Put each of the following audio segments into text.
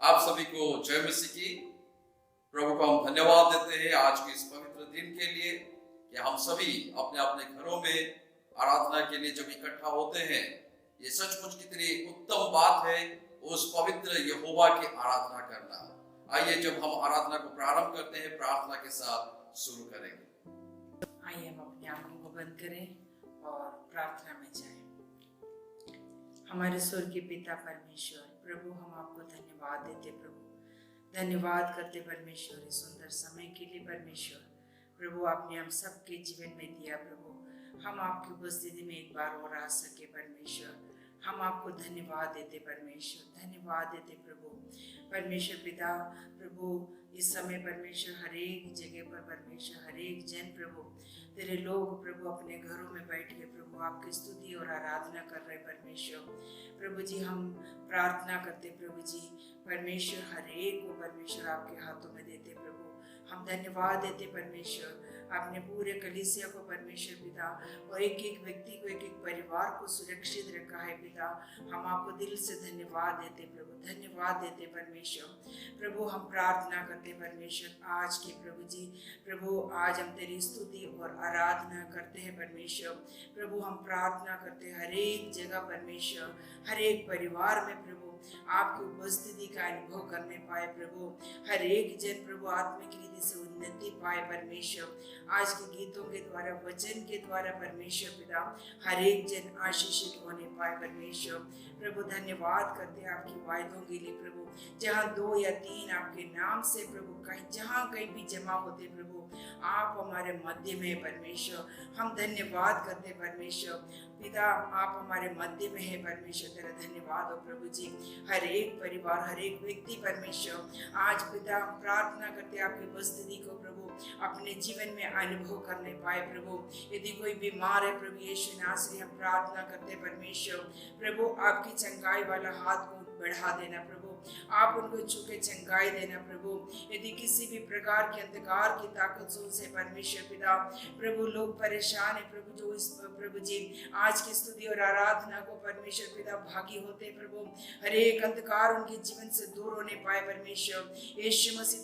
आप सभी को जय मसीह की। प्रभु को हम धन्यवाद देते हैं आज के इस पवित्र दिन के लिए कि हम सभी अपने अपने घरों में आराधना के लिए जब इकट्ठा होते हैं। ये सचमुच कितनी उत्तम बात है उस पवित्र यहोवा की आराधना करना। आइए जब हम आराधना को प्रारंभ करते हैं प्रार्थना के साथ शुरू करेंगे। आइए हम अपनी आंखों को बंद करें और प्रार्थना में जाएं। हमारे स्वर्गीय पिता परमेश्वर, प्रभु हम आपको धन्यवाद देते, प्रभु धन्यवाद करते परमेश्वर इस सुंदर समय के लिए। परमेश्वर प्रभु आपने हम सबके जीवन में दिया, प्रभु हम आपकी उपस्थिति में एक बार और आ सके। परमेश्वर हम आपको धन्यवाद देते, परमेश्वर धन्यवाद देते प्रभु। परमेश्वर पिता प्रभु इस समय परमेश्वर हर एक जगह पर परमेश्वर हर एक जन प्रभु तेरे लोग प्रभु अपने घरों में बैठ के प्रभु आपकी स्तुति और आराधना कर रहे परमेश्वर। प्रभु जी हम प्रार्थना करते प्रभु जी परमेश्वर हर एक को परमेश्वर आपके हाथों में देते प्रभु। हम धन्यवाद देते परमेश्वर आपने पूरे कलीसिया को परमेश्वर पिता और एक एक व्यक्ति को एक एक परिवार को सुरक्षित रखा है पिता। हम आपको दिल से धन्यवाद देते प्रभु, धन्यवाद देते परमेश्वर। प्रभु हम प्रार्थना करते परमेश्वर आज के प्रभु जी प्रभु आज हम तेरी स्तुति और आराधना करते हैं परमेश्वर। प्रभु हम प्रार्थना करते हर एक जगह परमेश्वर हर एक परिवार में प्रभु आपकी उपस्थिति का अनुभव करने पाए प्रभु। हर एक जन प्रभु आत्मिक रीति से उन्नति पाए परमेश्वर। आज के गीतों के द्वारा वचन के द्वारा परमेश्वर पिता हर एक जन आशीषित होने पाए परमेश्वर। प्रभु धन्यवाद करते हैं आपकी वायदों के लिए प्रभु। जहाँ 2 या 3 आपके नाम से प्रभु कहीं भी जमा होते प्रभु आप हमारे मध्य में परमेश्वर। हम धन्यवाद करते परमेश्वर पिता आप हमारे मध्य में है परमेश्वर। तेरा धन्यवाद हो प्रभु जी। हर एक परिवार हर एक व्यक्ति परमेश्वर आज पिता प्रार्थना करते आपकी उपस्थिति को प्रभु अपने जीवन में अनुभव करने पाए प्रभु। यदि कोई बीमार है प्रभु यीशु नासरी हम प्रार्थना करते परमेश्वर प्रभु आपकी चंगाई वाला हाथ को बढ़ा देना प्रभु। आप उनको छूके चंगाई देना प्रभु। यदि किसी भी प्रकार के अंधकार की ताकतों से परमेश्वर पिता प्रभु लोग परेशान है प्रभु जो इस प्रभु जी आज की स्तुति और आराधना को परमेश्वर पिता भागी होते प्रभु हर एक अंधकार उनके जीवन से दूर होने पाए परमेश्वर। यीशु मसीह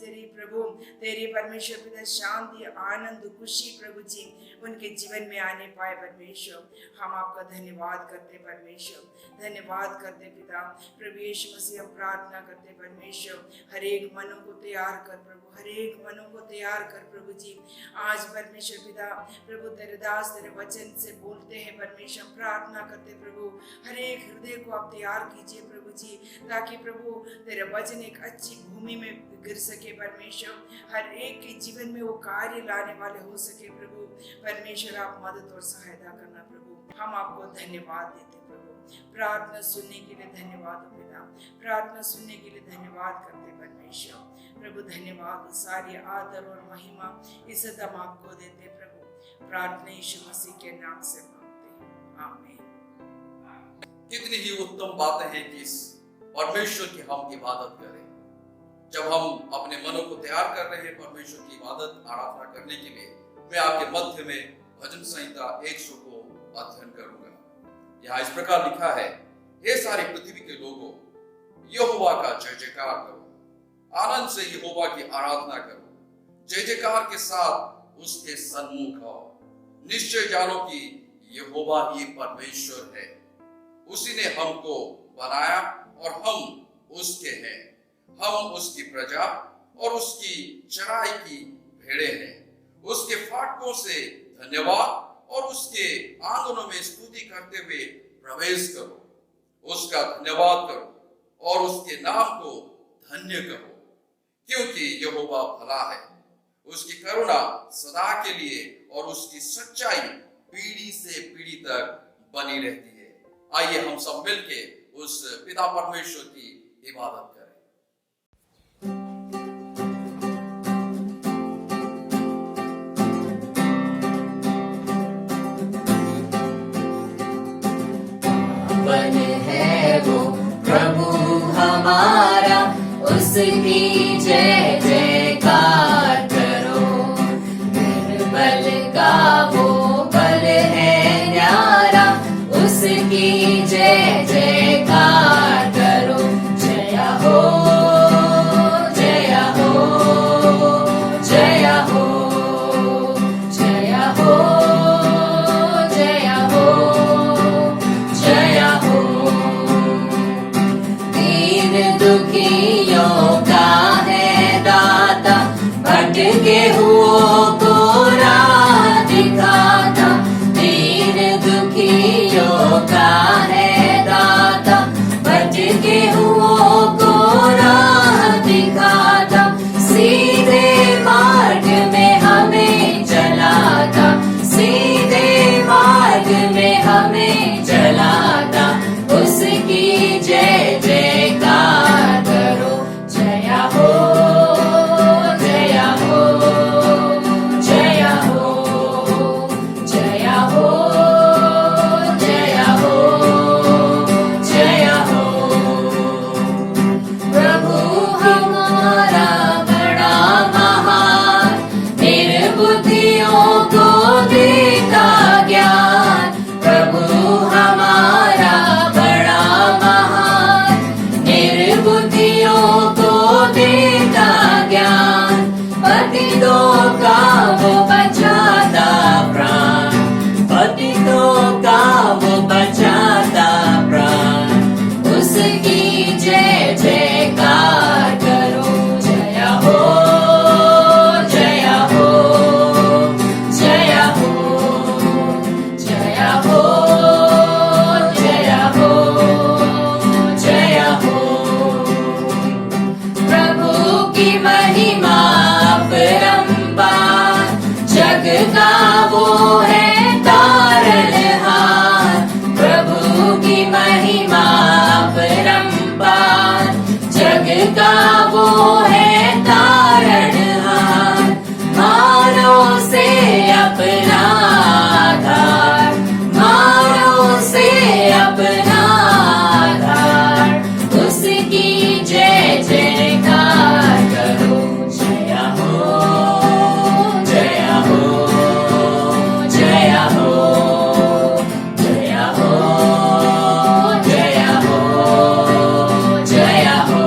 तेरी परमेश्वर पिता शांति आनंद खुशी प्रभु जी उनके जीवन में आने पाए परमेश्वर। हम आपका धन्यवाद करते परमेश्वर, धन्यवाद करते पिता प्रभु यीशु मसीह। हम प्रार्थना करते परमेश्वर हर एक मनों को तैयार कर प्रभु, हर एक मनों को तैयार कर प्रभु जी। आज परमेश्वर पिता प्रभु तेरे दास तेरे वचन से बोलते हैं परमेश्वर। प्रार्थना करते प्रभु हर एक हृदय को आप तैयार कीजिए प्रभु जी ताकि प्रभु तेरे वचन एक अच्छी भूमि में गिर सके परमेश्वर। हर एक के जीवन में वो कार्य लाने वाले हो सके प्रभु। परमेश्वर आप मदद और सहायता करना प्रभु। हम आपको धन्यवाद देते प्रभु। प्रार्थना सुनने के लिए धन्यवाद पिता, प्रार्थना सुनने के लिए धन्यवाद करते परमेश्वर। प्रभु धन्यवाद सारी आदर और महिमा इज्जत हम आपको देते प्रभु। प्रार्थना यीशु मसीह के नाम से मांगते हैं, आमीन। कितनी ही उत्तम बातें हैं कि परमेश्वर की हम इबादत करें। जब हम अपने मनों को तैयार कर रहे हैं परमेश्वर की इबादत आराधना करने के लिए, मैं आपके मध्य में भजन संहिता 100 को अध्ययन करूंगा। यहाँ इस प्रकार लिखा है, हे सारी पृथ्वी के लोगों यहोवा का जय जयकार करो, आनंद से यहोवा की आराधना करो, जय जयकार के साथ उसके सन्मुख आओ। निश्चय जानो कि यहोवा ही परमेश्वर है, उसी ने हमको बनाया और हम उसके हैं। हम उसकी प्रजा और उसकी चराई की भेड़ें हैं। उसके फाटकों से धन्यवाद और उसके आंगनों में स्तुति करते हुए प्रवेश करो। उसका धन्यवाद करो और उसके नाम को धन्य करो, क्योंकि यहोवा भला है, उसकी करुणा सदा के लिए और उसकी सच्चाई पीढ़ी से पीढ़ी तक बनी रहती है। आइए हम सब मिलके उस पिता परमेश्वर की इबादत करें। बन है वो प्रभु हमारा, उसकी जय जयकार करो। निर्बल का वो बल है न्यारा, उसकी जय जयकार करो। जय हो दुखियों का है दाता, भटके हुओं को राह दिखाता। दीन दुखियों का है दाता, भटके हुओं को राह दिखाता। सीधे मार्ग में हमें चलाता, सीधे मार्ग में हमें चलाता। उसकी जय जयकार करो, जया हो, जया हो, जया हो, जया हो, जया हो, जया हो। प्रभु हमारा बड़ा महान, निर्बुद्धियों को देता ज्ञान। प्रभु हमारा बड़ा महान, निर्बुद्धियों को देता ज्ञान। पतितों का वो बचाता प्राण, पतितों का वो बचाता प्राण। उसकी जय जयकार करो, जया हो, जया हो, जया हो, जया हो, जया हो, जया हो। प्रभु की महिमा अपरंपार, जग का वो है तारनहार। प्रभु की महिमा अपरंपार, जग का वो है तारनहार। मारो से अपना आधार, मारो से अपना आधार। उसकी जय जयकार करो, जया हो, जया हो, जया हो, जया हो, जया हो, जया हो।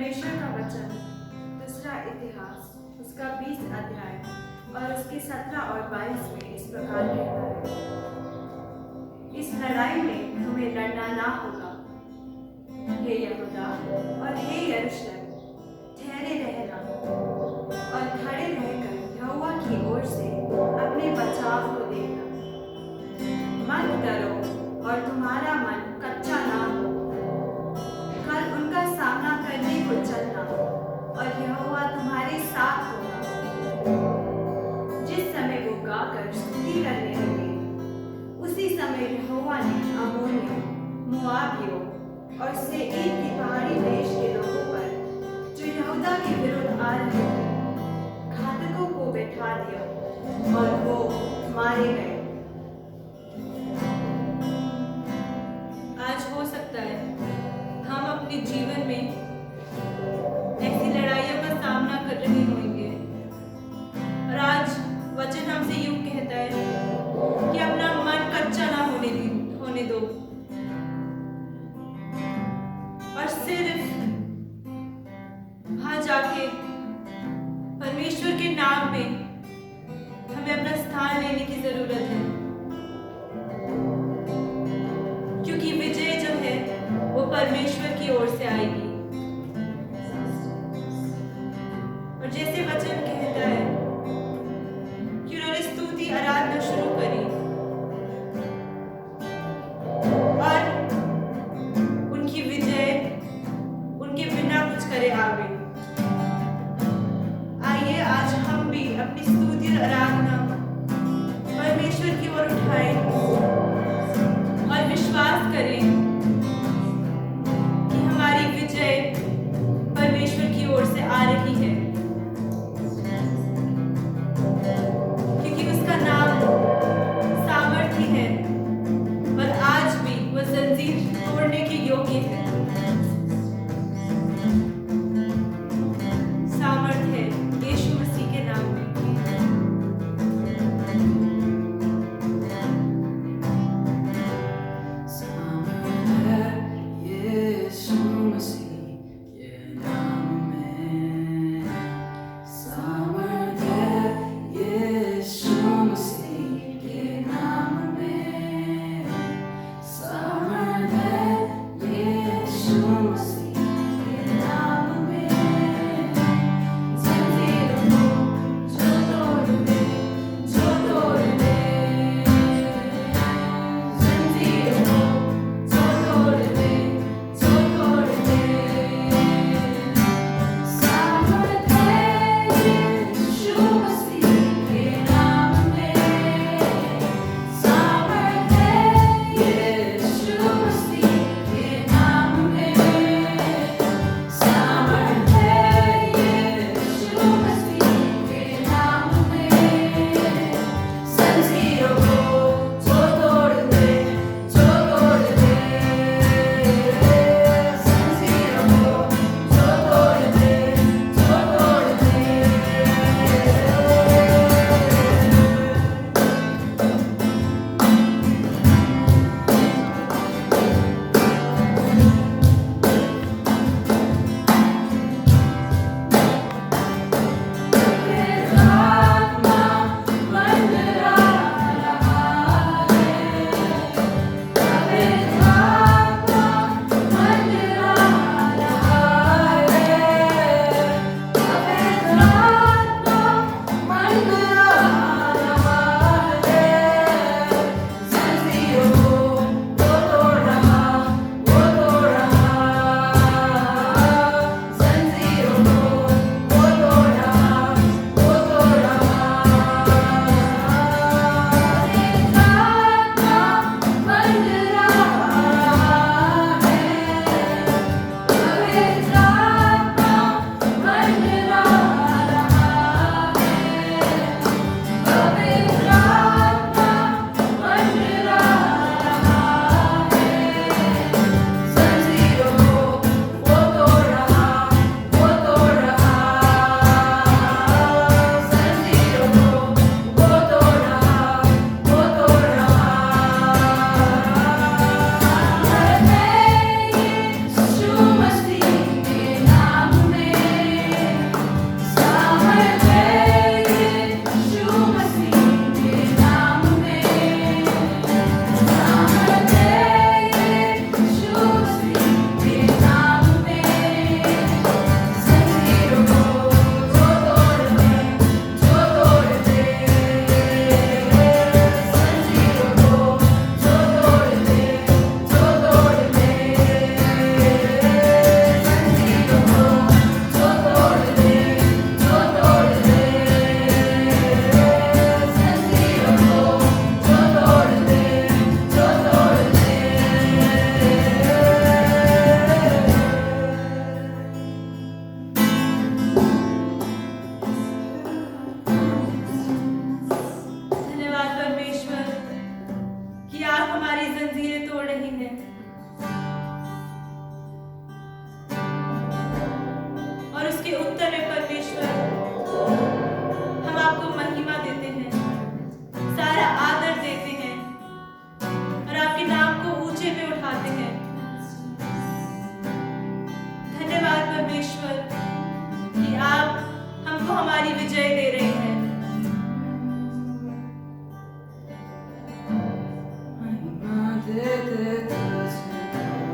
परमेश्वर का वचन दूसरा इतिहास उसका 20 अध्याय और उसके 17 और 22 में इस प्रकार कहता है, इस लड़ाई में तुम्हें लड़ना ना होगा, हे यहूदा और हे यरूशलेम, ठहरे रहना और खड़े रहकर यहोवा की ओर से अपने बचाव को देखना। मत डरो और तुम्हारा मन कच्चा ना हो। कल उनका सामना करने को चलना और यहोवा तुम्हारे साथ होगा। जिस समय वो गाकर स्तुति करने लगे, उसी समय यहोवा ने अम्मोनियों, मोआबियों और सेईर की पहाड़ी देश के लोगों पर जो यहूदा के विरुद्ध आ रहे थे, घातकों को बैठा दिया और वो मारे गए। आज हो सकता है हम अपने जीवन में ऐसी लड़ाइयों का सामना कर रहे होंगे और आज वचन हमसे यूं कहता है कि अपना मन कच्चा ना होने दो और सिर्फ वहां जाके परमेश्वर के नाम में हमें अपना स्थान लेने की जरूरत है, क्योंकि विजय जो है वो परमेश्वर की ओर से आएगी। और जैसे वचन कहता है कि उन्होंने स्तुति आराधना शुरू करी और उनकी विजय उनके बिना कुछ करे आ गई। आइए आज हम भी अपनी स्तुति और आराधना परमेश्वर की ओर उठाएं और विश्वास करें कि हमारी विजय जंजीरें तोड़ रही हैं। और उसके उत्तर में परमेश्वर हम आपको महिमा देते हैं, सारा आदर देते हैं और आपके नाम को ऊंचे पे उठाते हैं। धन्यवाद परमेश्वर कि आप हमको हमारी विजय दे रहे हैं। महिमा देते तुझको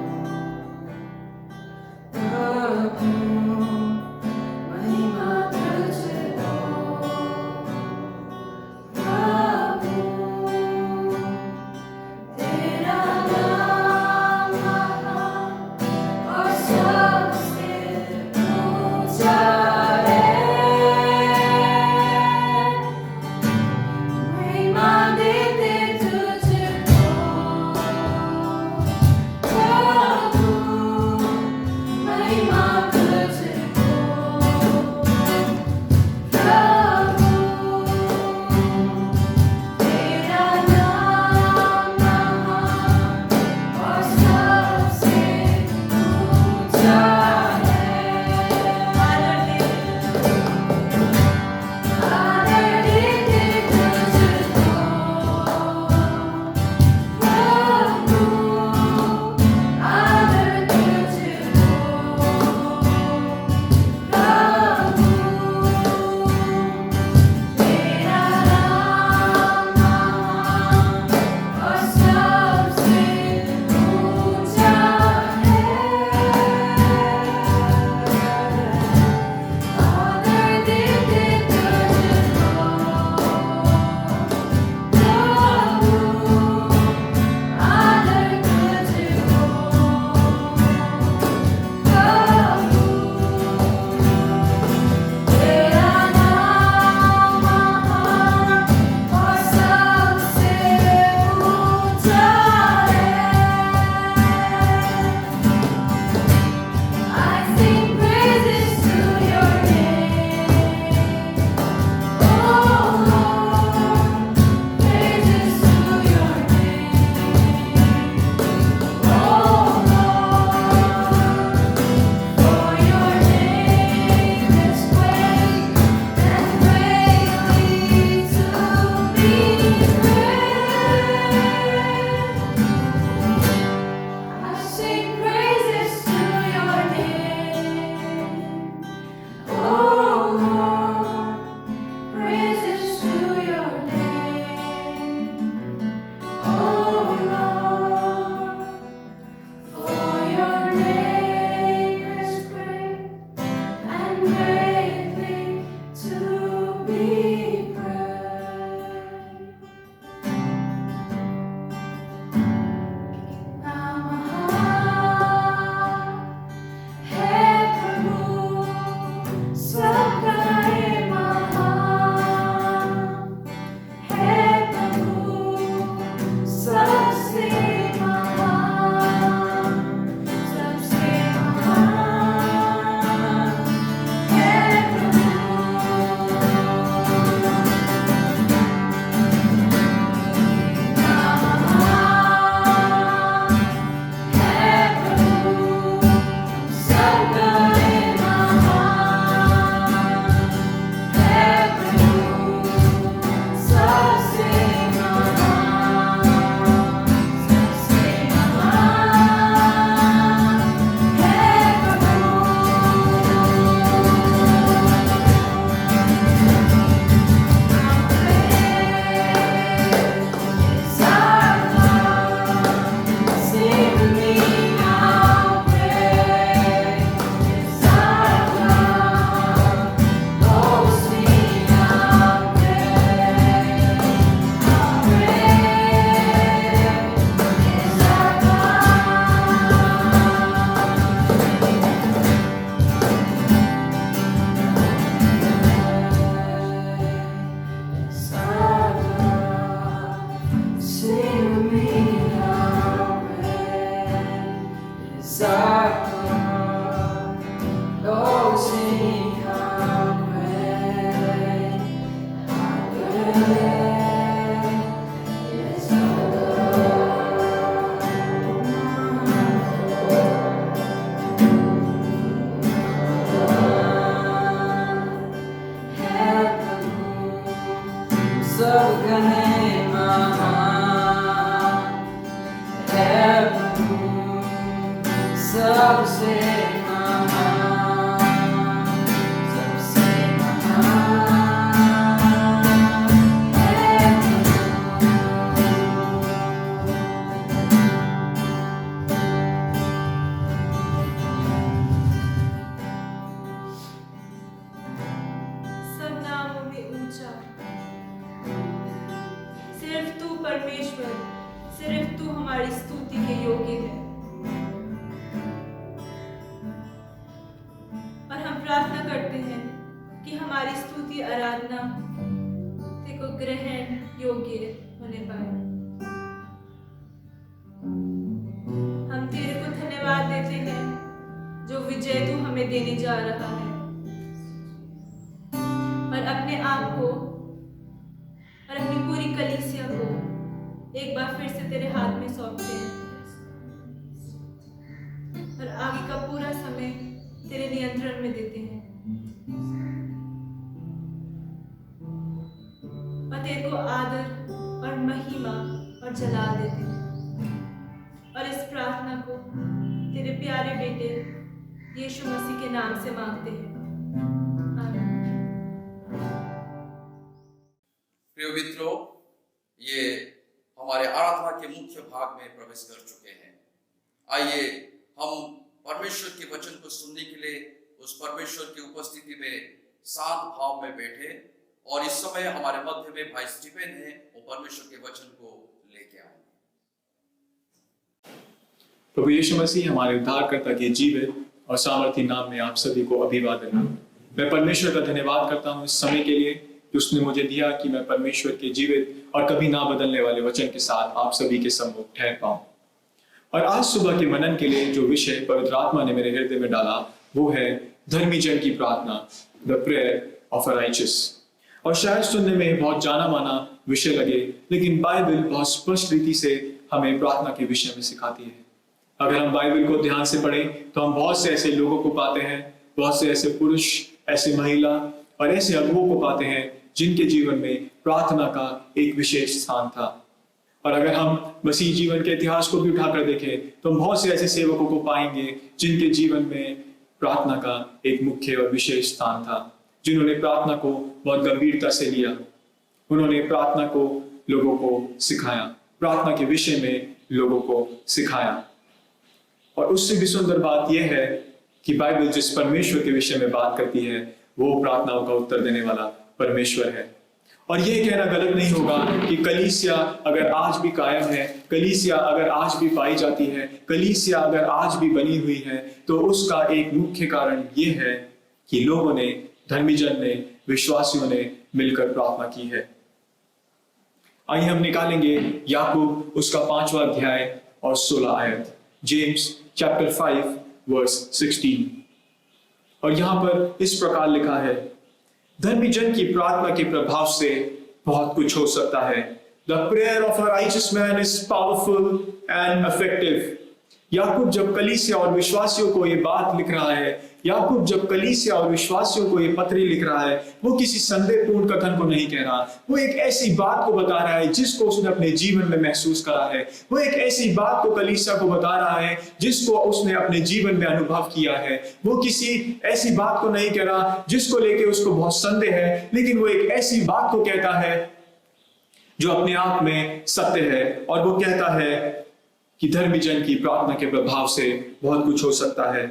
सबसे महान, सबसे महान है सब नामों में ऊंचा सिर्फ तू परमेश्वर, सिर्फ तू हमारी स्तुति के योग्य है। और हम प्रार्थना करते हैं कि हमारी स्तुति आराधना तेरे को ग्रहण योग्य होने पाए। हम तेरे को धन्यवाद देते हैं जो विजय तू हमें देने जा रहा है, और अपने आप को और अपनी पूरी कलीसिया को एक बार फिर से तेरे हाथ में सौंपते हैं, और आगे का पूरा समय तेरे नियंत्रण में देते हैं, और तेरे को आदर और महिमा और जलाल देते हैं। और इस प्रार्थना को तेरे प्यारे बेटे यीशु मसीह के नाम से मांगते हैं, आमीन। प्रिय मित्रों, ये हमारे आराधना के मुख्य भाग में प्रवेश कर चुके हैं। आइए हम परमेश्वर के वचन को सुनने के लिए उस परमेश्वर की उपस्थिति में शांत भाव में बैठे, और इस समय हमारे मध्य में भाई स्टीफन है, वो परमेश्वर के वचन को लेके आए। प्रभु यीशु मसीह हमारे उद्धारकर्ता के जीवित और सामर्थी नाम में आप सभी को अभिवादन। मैं परमेश्वर का धन्यवाद करता हूँ इस समय के लिए कि उसने मुझे दिया कि मैं परमेश्वर के जीवित और कभी ना बदलने वाले वचन के साथ आप सभी के सम्मुख ठहर पाऊं। और आज सुबह के मनन के लिए जो विषय पवित्र आत्मा ने मेरे हृदय में डाला वो है धर्मी जन की प्रार्थना, the prayer of a righteous. और शायद सुनने में बहुत जाना माना विषय लगे, लेकिन बाइबल बहुत स्पष्ट रीति से हमें प्रार्थना के विषय में सिखाती है। अगर हम बाइबल को ध्यान से पढ़ें तो हम बहुत से ऐसे लोगों को पाते हैं, बहुत से ऐसे पुरुष, ऐसे महिला और ऐसे अगुओं को पाते हैं जिनके जीवन में प्रार्थना का एक विशेष स्थान था। और अगर हम मसीह जीवन के इतिहास को भी उठाकर देखें तो हम बहुत से ऐसे सेवकों को पाएंगे जिनके जीवन में प्रार्थना का एक मुख्य और विशेष स्थान था, जिन्होंने प्रार्थना को बहुत गंभीरता से लिया। उन्होंने प्रार्थना को लोगों को सिखाया, प्रार्थना के विषय में लोगों को सिखाया। और उससे भी सुंदर बात यह है कि बाइबल जिस परमेश्वर के विषय में बात करती है वो प्रार्थनाओं का उत्तर देने वाला परमेश्वर है। और यह कहना गलत नहीं होगा कि कलीसिया अगर आज भी कायम है, कलीसिया अगर आज भी पाई जाती है, कलीसिया अगर आज भी बनी हुई है, तो उसका एक मुख्य कारण यह है कि लोगों ने, धर्मी जन ने, विश्वासियों ने मिलकर प्रार्थना की है। आइए हम निकालेंगे याकूब उसका 5वां अध्याय और 16 आयत, जेम्स चैप्टर 5 वर्स 16। और यहां पर इस प्रकार लिखा है, धर्मी जन की प्रार्थना के प्रभाव से बहुत कुछ हो सकता है। The prayer of a righteous man is powerful and effective. याकूब जब कलीसिया और विश्वासियों को ये बात लिख रहा है, याकूब जब कलीसिया और विश्वासियों को ये पत्री लिख रहा है, वो किसी संदेहपूर्ण कथन को नहीं कह रहा, वो एक ऐसी बात को बता रहा है जिसको उसने अपने जीवन में महसूस करा है। वो एक ऐसी बात को कलीसिया को बता रहा है जिसको उसने अपने जीवन में अनुभव किया है। वो किसी ऐसी बात को नहीं कह रहा जिसको लेके उसको बहुत संदेह है, लेकिन वो एक ऐसी बात को कहता है जो अपने आप में सत्य है। और वो कहता है कि धर्मी जन की प्रार्थना के प्रभाव से बहुत कुछ हो सकता है।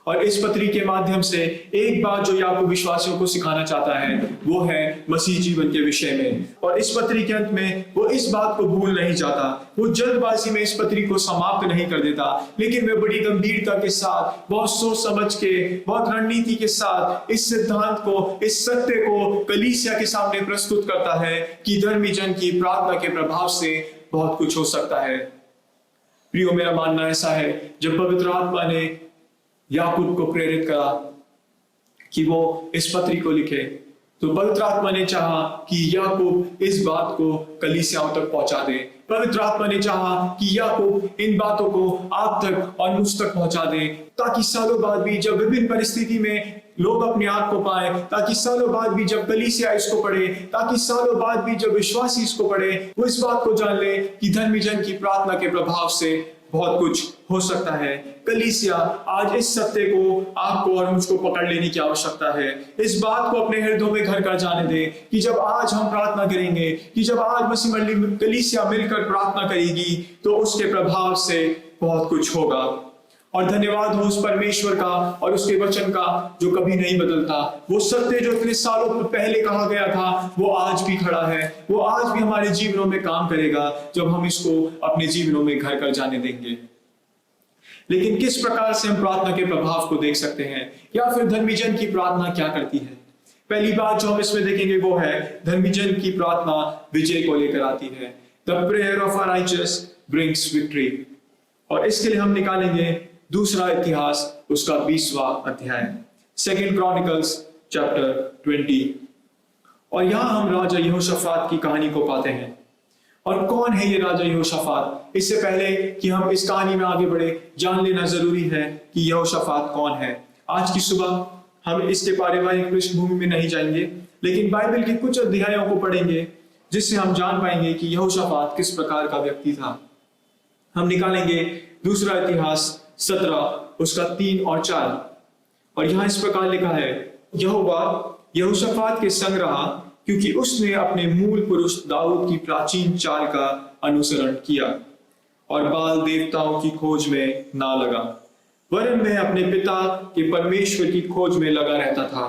और इस पत्री के माध्यम से एक बात जो याकूब विश्वासियों को सिखाना चाहता है वो है मसीह जीवन के विषय में। और इस पत्री के अंत में वो इस बात को भूल नहीं जाता, वो जल्दबाजी में इस पत्री को समाप्त नहीं कर देता, लेकिन वह बड़ी गंभीरता के साथ, बहुत सोच समझ के, बहुत रणनीति के साथ इस सिद्धांत को, इस सत्य को कलीसिया के सामने प्रस्तुत करता है कि धर्मी जन की प्रार्थना के प्रभाव से बहुत कुछ हो सकता है। प्रियो, मेरा मानना ऐसा है, जब पवित्र आत्मा ने याकूब को प्रेरित करा कि वो इस पत्री को लिखे, तो पवित्र आत्मा ने चाहा कि याकूब इस बात को कलीसियाओं तक पहुंचा दे। पवित्र आत्मा ने चाहा कि याकूब इन बातों को आप तक और मुझ तक पहुंचा दे, ताकि सालों बाद भी जब विभिन्न परिस्थिति में लोग अपने आप को पाए, ताकि सालों बाद भी जब कलीसिया इसको पढ़े, ताकि सालों बाद भी जब विश्वासी इसको पढ़े, वो इस बात को जान ले कि धर्मी जन की प्रार्थना के प्रभाव से बहुत कुछ हो सकता है। कलीसिया, आज इस सत्य को आपको और मुझको पकड़ लेने की आवश्यकता है। इस बात को अपने हृदयों में घर कर जाने दें कि जब आज हम प्रार्थना करेंगे, कि जब आज मसीह मंडली कलीसिया मिलकर प्रार्थना करेगी, तो उसके प्रभाव से बहुत कुछ होगा। और धन्यवाद हो उस परमेश्वर का और उसके वचन का जो कभी नहीं बदलता। वो सत्य जो इतने सालों पहले कहा गया था, वो आज भी खड़ा है, वो आज भी हमारे जीवनों में काम करेगा जब हम इसको अपने जीवनों में घर कर जाने देंगे। लेकिन किस प्रकार से हम प्रार्थना के प्रभाव को देख सकते हैं, या फिर धर्मी जन की प्रार्थना क्या करती है? पहली बात जो हम इसमें देखेंगे वो है, धर्मी जन की प्रार्थना विजय को लेकर आती है। The prayer of a righteous brings victory. और इसके लिए हम निकालेंगे दूसरा इतिहास उसका 20वां अध्याय, 2 क्रॉनिकल्स चैप्टर 20। और यहां हम राजा यहोशाफात की कहानी को पाते हैं। और कौन है ये राजा यहोशाफात? इससे पहले कि हम इस कहानी में आगे बढ़े, जान लेना जरूरी है कि यहोशाफात कौन है। आज की सुबह हम इसके पारिवारिक पृष्ठभूमि में नहीं जाएंगे, लेकिन बाइबल के कुछ अध्यायों को पढ़ेंगे जिससे हम जान पाएंगे कि यहोशाफात किस प्रकार का व्यक्ति था। हम निकालेंगे दूसरा इतिहास 17 उसका 3 और 4। और यहां इस प्रकार लिखा है, यहोवा यहोशाफात के संग रहा क्योंकि उसने अपने मूल पुरुष दाऊद की प्राचीन चाल का अनुसरण किया और बाल देवताओं की खोज में ना लगा, वरन वह अपने पिता के परमेश्वर की खोज में लगा रहता था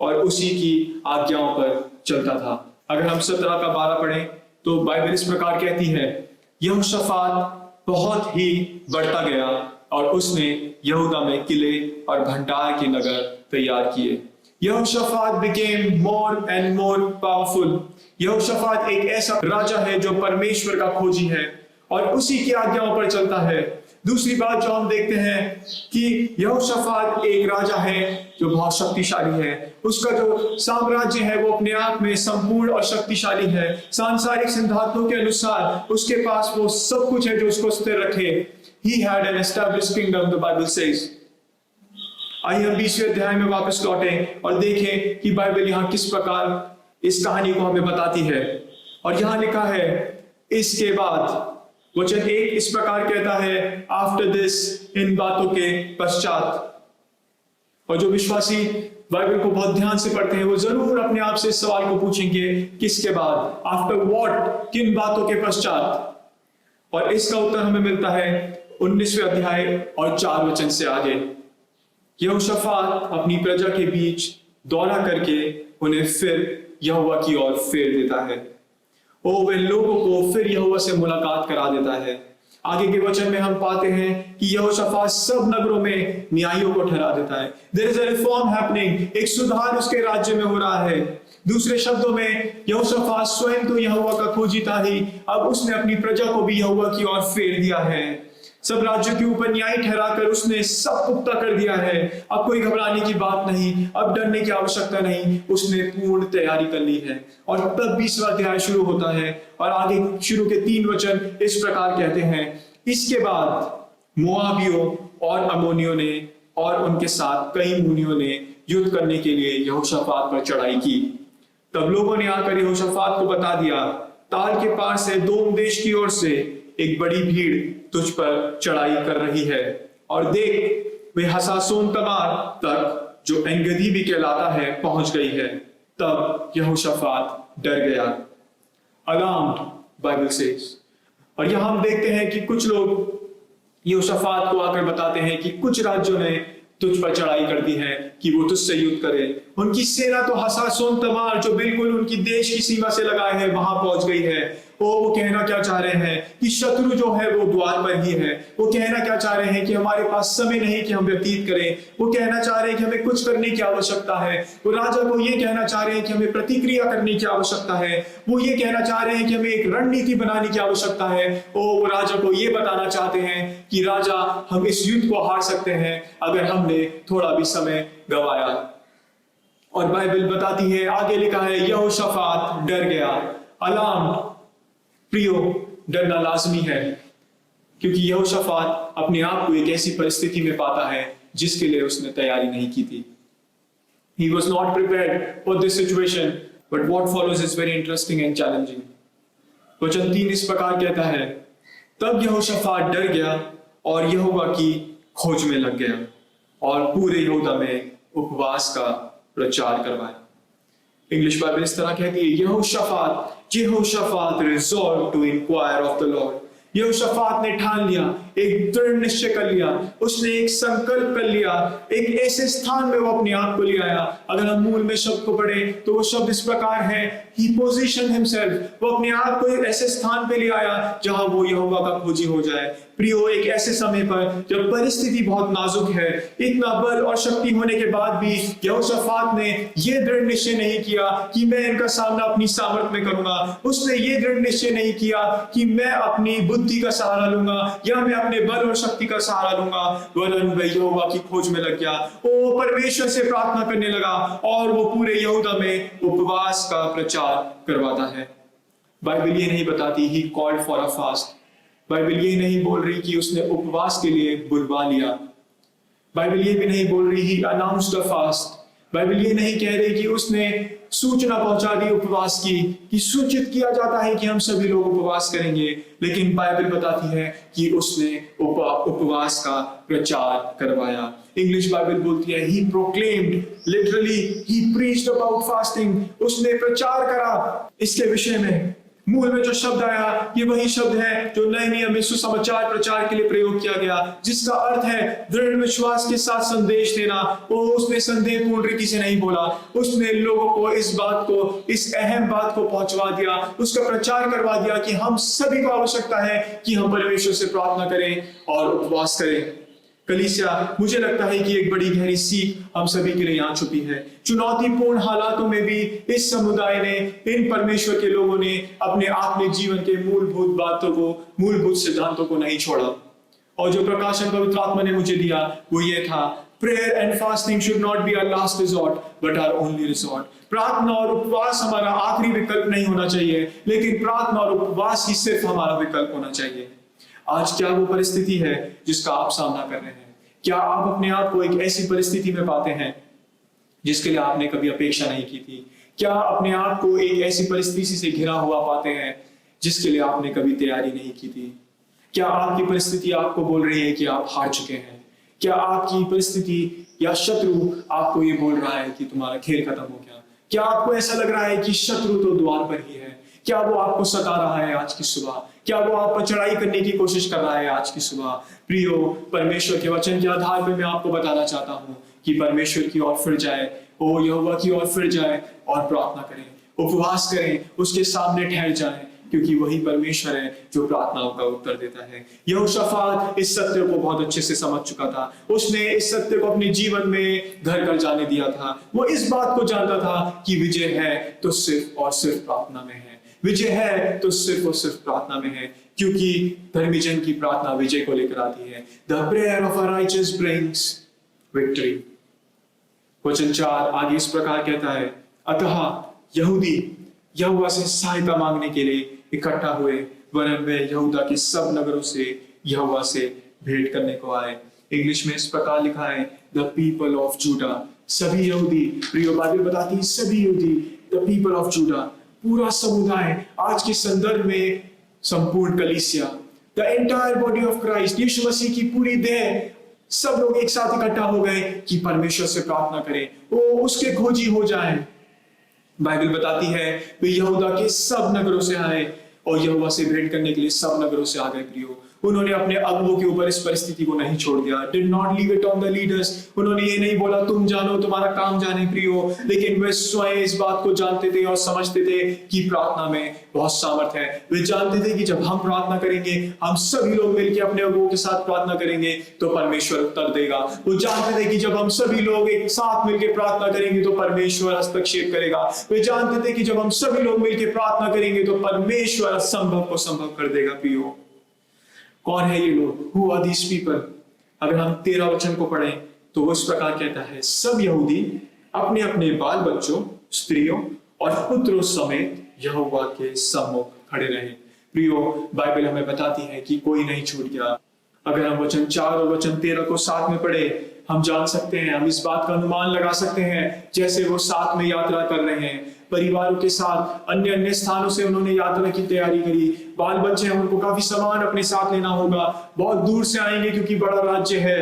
और उसी की आज्ञाओं पर चलता था। अगर हम 17 का 12 पढ़ें तो बाइबल इस प्रकार कहती है, यहोशाफात बहुत ही बढ़ता गया और उसने यहूदा में किले और भंडार के नगर तैयार किए। यहोशाफात became more and more powerful। यहोशाफात एक ऐसा राजा है जो परमेश्वर का खोजी है और उसी की आज्ञाओं पर चलता है। दूसरी बात जो हम देखते हैं कि यहोशाफात एक राजा है जो बहुत शक्तिशाली है। उसका जो साम्राज्य है वो अपने आप में संपूर्ण और शक्तिशाली है। सांसारिक सिद्धांतों के अनुसार उसके पास वो सब कुछ है जो उसको स्थिर रखे। He had an established kingdom, the Bible says। आइए हम 20वें अध्याय में वापस लौटें और देखें कि बाइबल यहाँ किस प्रकार इस कहानी को हमें बताती है। और यहाँ लिखा है, इसके बाद वचन 1 इस प्रकार कहता है, आफ्टर दिस, इन बातों के पश्चात। और जो विश्वासी बाइबल को बहुत ध्यान से पढ़ते हैं वो जरूर अपने आप से इस सवाल को पूछेंगे, किसके बाद? After what? किन बातों के पश्चात? और इसका उत्तर हमें मिलता है 19वें अध्याय और 4 वचन से आगे। यहोशाफात अपनी प्रजा के बीच दौरा करके उन्हें फिर यहोवा की ओर फेर देता है। वे लोगों को फिर यहोवा से मुलाकात करा देता है। आगे के वचन में हम पाते हैं कि यहोशाफात सब नगरों में न्यायियों को ठहरा देता है। There is a reform happening। एक सुधार उसके राज्य में हो रहा है। दूसरे शब्दों में यहोशाफात स्वयं तो यहोवा का खोजी था ही, अब उसने अपनी प्रजा को भी यहोवा की ओर फेर दिया है। सब राज्यों के ऊपर न्याय ठहराकर उसने सब पुख्ता कर दिया है। अब कोई घबराने की बात नहीं, अब डरने की आवश्यकता नहीं, उसने पूर्ण तैयारी कर ली है। और तब 20वां अध्याय शुरू होता है और आगे शुरू के 3 वचन इस प्रकार कहते हैं, इसके बाद मोआबियों और अमोनियों ने और उनके साथ कई मुनियों ने युद्ध करने के लिए यहोशाफात पर चढ़ाई की। तब लोगों ने आकर यहोशाफात को बता दिया, ताल के पार से दोम देश की ओर से एक बड़ी भीड़ तुझ पर चढ़ाई कर रही है, और देख वे हसासोन तमार तक, जो एनगदी भी कहलाता है, पहुंच गई है। तब यहोशाफात डर गया। Alarmed, Bible says. और यहां हम देखते हैं कि कुछ लोग यहोशाफात को आकर बताते हैं कि कुछ राज्यों ने तुझ पर चढ़ाई कर दी है कि वो तुझसे युद्ध करे। उनकी सेना तो हसासोन तमार, जो बिल्कुल उनकी देश की सीमा से लगाए है, वहां पहुंच गई है। वो कहना क्या चाह रहे हैं कि शत्रु जो है वो द्वार पर ही है। वो कहना क्या चाह रहे हैं कि हमारे पास समय नहीं कि हम व्यतीत करें। वो कहना चाह रहे हैं कि हमें कुछ करने की आवश्यकता है। वो राजा को ये कहना चाह रहे हैं कि हमें प्रतिक्रिया करने की आवश्यकता है। वो ये कहना चाह रहे हैं कि हमें एक रणनीति बनाने की आवश्यकता है। वो राजा को ये बताना चाहते हैं कि राजा, हम इस युद्ध को हार सकते हैं अगर हमने थोड़ा भी समय गंवाया। और बाइबल बताती है, आगे लिखा है, यहोशाफात डर गया। अलार्म, प्रियो, डरना लाजमी है, क्योंकि यहोशाफात अपने आप को एक ऐसी परिस्थिति में पाता है जिसके लिए उसने तैयारी नहीं की थी। He was not prepared for this situation, but what follows is very interesting and challenging। वचन 3 इस प्रकार कहता है, तब यहोशाफात डर गया और यहोवा की खोज में लग गया और पूरे यहूदा में उपवास का प्रचार करवाया। इंग्लिश बाइबल इस तरह कहती है, यहोशाफात resolve to inquire of the Lord. यहोशाफात ने ठान लिया, एक दृढ़ निश्चय कर लिया, उसने एक संकल्प कर लिया, एक ऐसे स्थान में वो अपने आप को ले आया। अगर हम मूल में शब्द को पढ़े तो वो शब्द इस प्रकार है, he positioned himself, वो अपने आप को एक ऐसे स्थान पे ले आया जहां वो यहोवा का खोजी हो जाए। प्रियो, एक ऐसे समय पर जब परिस्थिति बहुत नाजुक है, इतना बल और शक्ति होने के बाद भी यहोशाफात ने यह दृढ़ निश्चय नहीं किया कि मैं इनका सामना अपनी सामर्थ में करूंगा। उसने ये दृढ़ निश्चय नहीं किया कि मैं अपनी बुद्धि का सहारा लूंगा या मैं अपने बल और शक्ति का सहारा लूंगा, वरन वह यहोवा की खोज में लग गया। वो परमेश्वर से प्रार्थना करने लगा और वो पूरे यहूदा में उपवास का प्रचार करवाता है। बाइबल ये नहीं बताती he called for a fast. Bible ये नहीं बोल रही कि उसने उपवास के लिए बुलवा लिया। बाइबल ये भी नहीं बोल रही ही अनाउंस्ड अ फास्ट। बाइबल ये नहीं कह रही कि उसने सूचना पहुंचा दी उपवास की, कि सूचित किया जाता है कि हम सभी लोग उपवास करेंगे, लेकिन बाइबल बताती है कि उसने उपवास का प्रचार करवाया। इंग्लिश बाइबल बोलती है he proclaimed, literally he preached about fasting। उसने प्रचार करा इसके विषय में। मूल में जो शब्द आया ये वही शब्द है जो नए नियम में सुसमाचार प्रचार के लिए प्रयोग किया गया, जिसका अर्थ है दृढ़ विश्वास के साथ संदेश देना। वो उसने संदेहपूर्ण रीति से नहीं बोला, उसने लोगों को इस बात को, इस अहम बात को पहुंचवा दिया, उसका प्रचार करवा दिया कि हम सभी को आवश्यकता है कि हम परमेश्वर से प्रार्थना करें और उपवास करें। कलीसिया, मुझे लगता है कि एक बड़ी गहरी सीख हम सभी के लिए यहाँ छुपी है। चुनौतीपूर्ण हालातों में भी इस समुदाय ने, इन परमेश्वर के लोगों ने अपने आत्मिक जीवन के मूलभूत बातों को, मूलभूत सिद्धांतों को नहीं छोड़ा। और जो प्रकाशन पवित्र आत्मा ने मुझे दिया वो ये था, prayer and fasting should not be our last resort but our only resort. प्रार्थना और उपवास हमारा आखिरी विकल्प नहीं होना चाहिए, लेकिन प्रार्थना और उपवास ही सिर्फ हमारा विकल्प होना चाहिए। आज क्या वो परिस्थिति है जिसका आप सामना कर रहे हैं? क्या आप अपने आप को एक ऐसी परिस्थिति में पाते हैं जिसके लिए आपने कभी अपेक्षा नहीं की थी? क्या अपने आप को एक ऐसी परिस्थिति से घिरा हुआ पाते हैं जिसके लिए आपने कभी तैयारी नहीं की थी? क्या आपकी परिस्थिति आपको बोल रही है कि आप हार चुके हैं? क्या आपकी परिस्थिति या शत्रु आपको ये बोल रहा है कि तुम्हारा खेल खत्म हो गया? क्या आपको ऐसा लग रहा है कि शत्रु तो द्वार पर ही है? क्या वो आपको सता रहा है आज की सुबह? क्या वो आप पर चढ़ाई करने की कोशिश कर रहा है आज की सुबह? प्रियो, परमेश्वर के वचन के आधार पर मैं आपको बताना चाहता हूँ कि परमेश्वर की ओर फिर जाए, ओ यहोवा की ओर फिर जाए और प्रार्थना करें, उपवास करें, उसके सामने ठहर जाएं, क्योंकि वही परमेश्वर है जो प्रार्थनाओं का उत्तर देता है। यहोशाफात इस सत्य को बहुत अच्छे से समझ चुका था। उसने इस सत्य को अपने जीवन में घर कर जाने दिया था। वो इस बात को जानता था कि विजय है तो सिर्फ और सिर्फ प्रार्थना में है। विजय है तो सिर्फ और सिर्फ प्रार्थना में है, क्योंकि धर्मी जन की प्रार्थना विजय को लेकर आती है। The prayer of a righteous brings victory। वचन 4 आगे इस प्रकार कहता है, अतः यहूदी यहोवा से सहायता मांगने के लिए इकट्ठा हुए, वरन वे यहूदा के सब नगरों से यहोवा से भेंट करने को आए। इंग्लिश में इस प्रकार लिखा है, द पीपल ऑफ जूडा। सभी यहूदी, प्रिय बाइबल बताती है सभी यहूदी, द पीपल ऑफ जूडा, पूरा समुदाय, आज के संदर्भ में संपूर्ण कलीसिया, the entire body of Christ, यीशु मसीह की पूरी देह, सब लोग एक साथ इकट्ठा हो गए कि परमेश्वर से प्रार्थना करें, वो उसके खोजी हो जाए। बाइबल बताती है वे यहूदा के सब नगरों से आए और यहोवा से भेंट करने के लिए सब नगरों से आ गए। प्रियो, उन्होंने अपने अगुओं के ऊपर इस परिस्थिति को नहीं छोड़ दिया। Did not leave it on the leaders। उन्होंने ये नहीं बोला तुम जानो, तुम्हारा काम जाने। प्रियो, लेकिन वे स्वयं इस बात को जानते थे और समझते थे कि प्रार्थना में बहुत सामर्थ्य है। वे जानते थे कि जब हम प्रार्थना करेंगे, हम सभी लोग मिलकर अपने अगुओं के साथ प्रार्थना करेंगे तो परमेश्वर उत्तर देगा। वो जानते थे कि जब हम सभी लोग एक साथ मिलकर प्रार्थना करेंगे तो परमेश्वर हस्तक्षेप करेगा। वे जानते थे कि जब हम सभी लोग मिलकर प्रार्थना करेंगे तो परमेश्वर असंभव को संभव कर देगा। प्रियो, कौन है ये लोग? Who are these people? अगर हम 13 वचन को पढ़ें तो वो इस प्रकार कहता है, सब यहूदी अपने अपने बाल बच्चों, स्त्रियों और पुत्रों समेत यहोवा के सम्मुख खड़े रहे। प्रियो, बाइबल हमें बताती है कि कोई नहीं छूट गया। अगर हम वचन 4 और वचन 13 को साथ में पढ़े, हम जान सकते हैं, हम इस बात का अनुमान लगा सकते हैं, जैसे वो साथ में यात्रा कर रहे हैं, परिवारों के साथ अन्य अन्य स्थानों से उन्होंने यात्रा की तैयारी करी। बाल बच्चे हैं, उनको काफी सामान अपने साथ लेना होगा, बहुत दूर से आएंगे क्योंकि बड़ा राज्य है।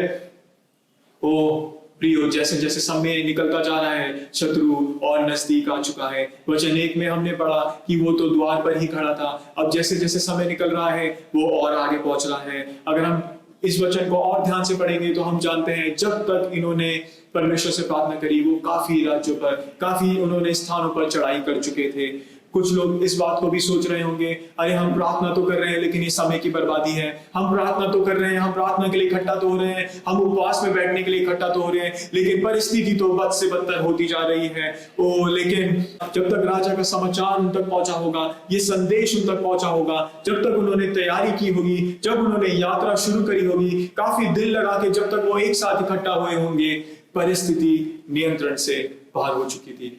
ओ प्रियो, जैसे जैसे समय निकलता जा रहा है, शत्रु और नजदीक आ चुका है। वचन 1 में हमने पढ़ा कि वो तो द्वार पर ही खड़ा था, अब जैसे जैसे समय निकल रहा है वो और आगे पहुंच रहा है। अगर हम इस वचन को और ध्यान से पढ़ेंगे तो हम जानते हैं जब तक इन्होंने परमेश्वर से प्रार्थना करी, वो काफी राज्यों पर, काफी उन्होंने स्थानों पर चढ़ाई कर चुके थे। कुछ लोग इस बात को भी सोच रहे होंगे, अरे हम प्रार्थना तो कर रहे हैं लेकिन ये समय की बर्बादी है। हम प्रार्थना तो कर रहे हैं, हम प्रार्थना के लिए इकट्ठा तो हो रहे हैं, हम उपवास में बैठने के लिए इकट्ठा तो हो रहे हैं, लेकिन परिस्थिति तो बद से बदतर होती जा रही है। लेकिन जब तक राजा का समाचार उन तक पहुंचा होगा, ये संदेश उन तक पहुंचा होगा, जब तक उन्होंने तैयारी की होगी, जब उन्होंने यात्रा शुरू करी होगी, काफी दिल लगा के जब तक वो एक साथ इकट्ठा हुए होंगे, परिस्थिति नियंत्रण से बाहर हो चुकी थी।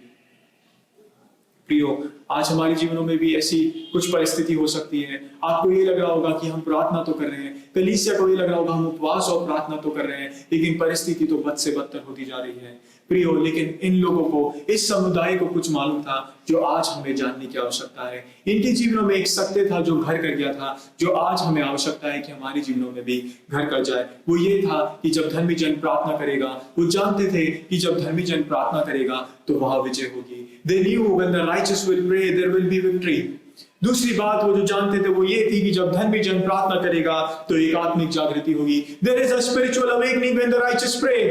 प्रियो, आज हमारे जीवनों में भी ऐसी कुछ परिस्थिति हो सकती है। आपको ये लग रहा होगा कि हम प्रार्थना तो कर रहे हैं, कलीसिया को ये लग रहा होगा हम उपवास और प्रार्थना तो कर रहे हैं, लेकिन परिस्थिति तो बद से बदतर होती जा रही है। प्रियो, लेकिन इन लोगों को, इस समुदाय को कुछ मालूम था जो आज हमें जानने की आवश्यकता है। इनके जीवनों में एक सत्य था जो घर कर गया था, जो आज हमें आवश्यकता है कि हमारे जीवनों में भी घर कर जाए। वो ये था कि जब धर्मी जन प्रार्थना करेगा, वो जानते थे कि जब धर्मी जन प्रार्थना करेगा तो वहां विजय होगी। They knew when the righteous will pray, there will be victory. दूसरी बात वो जो जानते थे वो ये थी कि जब धर्मी जन प्रार्थना करेगा तो एक आत्मिक जागृति होगी। There is a spiritual awakening when the righteous pray.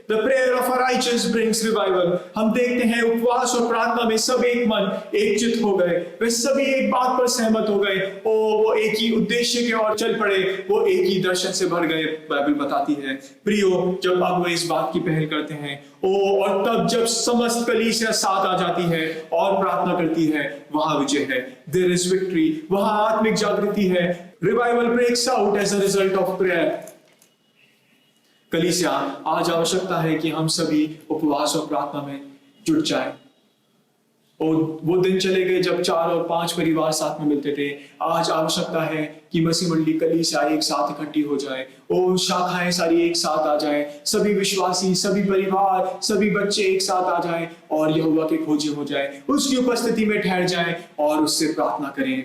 The prayer of a righteous brings revival. हम देखते हैं उपवास और प्रार्थना में सब एक मन, एक चित्त हो गए, वे सभी एक बात पर सहमत हो गए। वो एक ही उद्देश्य के ओर चल पड़े, वो एक ही दर्शन से भर गए, बाइबल बताती है। प्रियो, जब अब वो इस बात की पहल करते हैं, और तब जब समस्त कलीसिया साथ आ जाती है और प्रार्थना करती है, वहां विजय है। There is victory. वहां आत्मिक जागृति है। Revival breaks out as a result of prayer. कलीसिया, आज आवश्यकता है कि हम सभी उपवास और प्रार्थना में जुट जाएं। और वो दिन चले गए जब 4 और 5 परिवार साथ में मिलते थे। आज आवश्यकता है कि मसीह मंडली कलीसिया एक साथ इकट्ठी हो जाए, और शाखाएं सारी एक साथ आ जाए, सभी विश्वासी, सभी परिवार, सभी बच्चे एक साथ आ जाए और यहोवा के खोजे हो जाए, उसकी उपस्थिति में ठहर जाए और उससे प्रार्थना करें।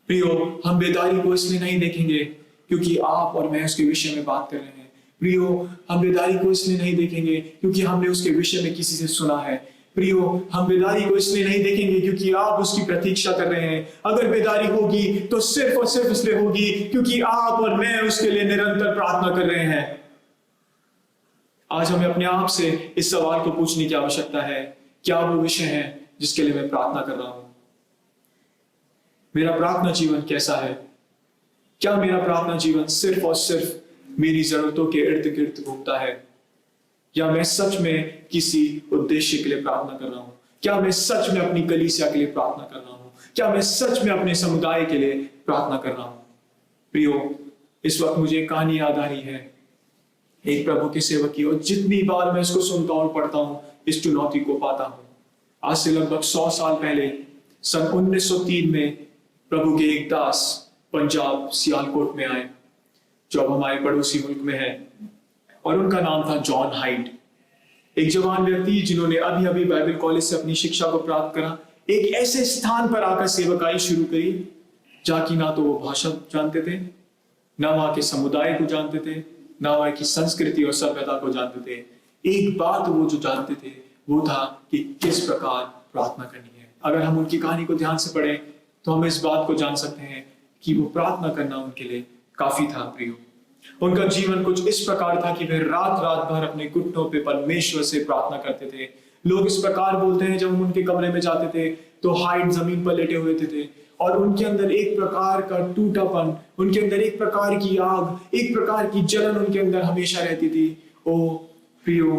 प्रियो, हम बेदारी को इसलिए नहीं देखेंगे क्योंकि आप और मैं उसके विषय में बात कर रहे हैं। प्रियो, हम बेदारी को इसलिए नहीं देखेंगे क्योंकि हमने उसके विषय में किसी से सुना है। प्रियो, हम बेदारी को इसलिए नहीं देखेंगे क्योंकि आप उसकी प्रतीक्षा कर रहे हैं। अगर बेदारी होगी तो सिर्फ और सिर्फ इसलिए होगी क्योंकि आप और मैं उसके लिए निरंतर प्रार्थना कर रहे हैं। आज हमें अपने आप से इस सवाल को पूछने की आवश्यकता है, क्या वो विषय है जिसके लिए मैं प्रार्थना कर रहा हूं? मेरा प्रार्थना जीवन कैसा है? क्या मेरा प्रार्थना जीवन सिर्फ और सिर्फ मेरी जरूरतों के इर्द गिर्द घूमता है, या मैं सच में किसी उद्देश्य के लिए प्रार्थना कर रहा हूं? क्या मैं सच में अपनी कलीसिया के लिए प्रार्थना कर रहा हूं? क्या मैं सच में अपने समुदाय के लिए प्रार्थना कर रहा हूं? प्रियो, इस वक्त मुझे एक कहानी याद आ रही है एक प्रभु के सेवक की, और जितनी बार मैं इसको सुनता हूं, पढ़ता हूं, इस चुनौती को पाता हूं। आज से लगभग 100 साल पहले सन 1903 में प्रभु के एक दास पंजाब सियालकोट में आए, जो अब हमारे पड़ोसी मुल्क में है, और उनका नाम था जॉन हाइड। एक जवान व्यक्ति जिन्होंने अभी अभी बाइबल कॉलेज से अपनी शिक्षा को प्राप्त करा, एक ऐसे स्थान पर आकर सेवकाई शुरू करी जहाँ की ना तो वो भाषा जानते थे, ना वहां के समुदाय को जानते थे, ना वहां की संस्कृति और सभ्यता को जानते थे। एक बात वो जो जानते थे वो था कि किस प्रकार प्रार्थना करनी है। अगर हम उनकी कहानी को ध्यान से पढ़ें तो हम इस बात को जान सकते हैं कि वो प्रार्थना करना उनके लिए काफी था। प्रियो, उनका जीवन कुछ इस प्रकार था कि वे रात रात भर अपने घुटनों पे परमेश्वर से प्रार्थना करते थे। लोग इस प्रकार बोलते हैं, जब हम उनके कमरे में जाते थे तो हाइड जमीन पर लेटे हुए थे और उनके अंदर एक प्रकार का टूटापन, उनके अंदर एक प्रकार की आग, एक प्रकार की जलन उनके अंदर हमेशा रहती थी। ओ प्रियो,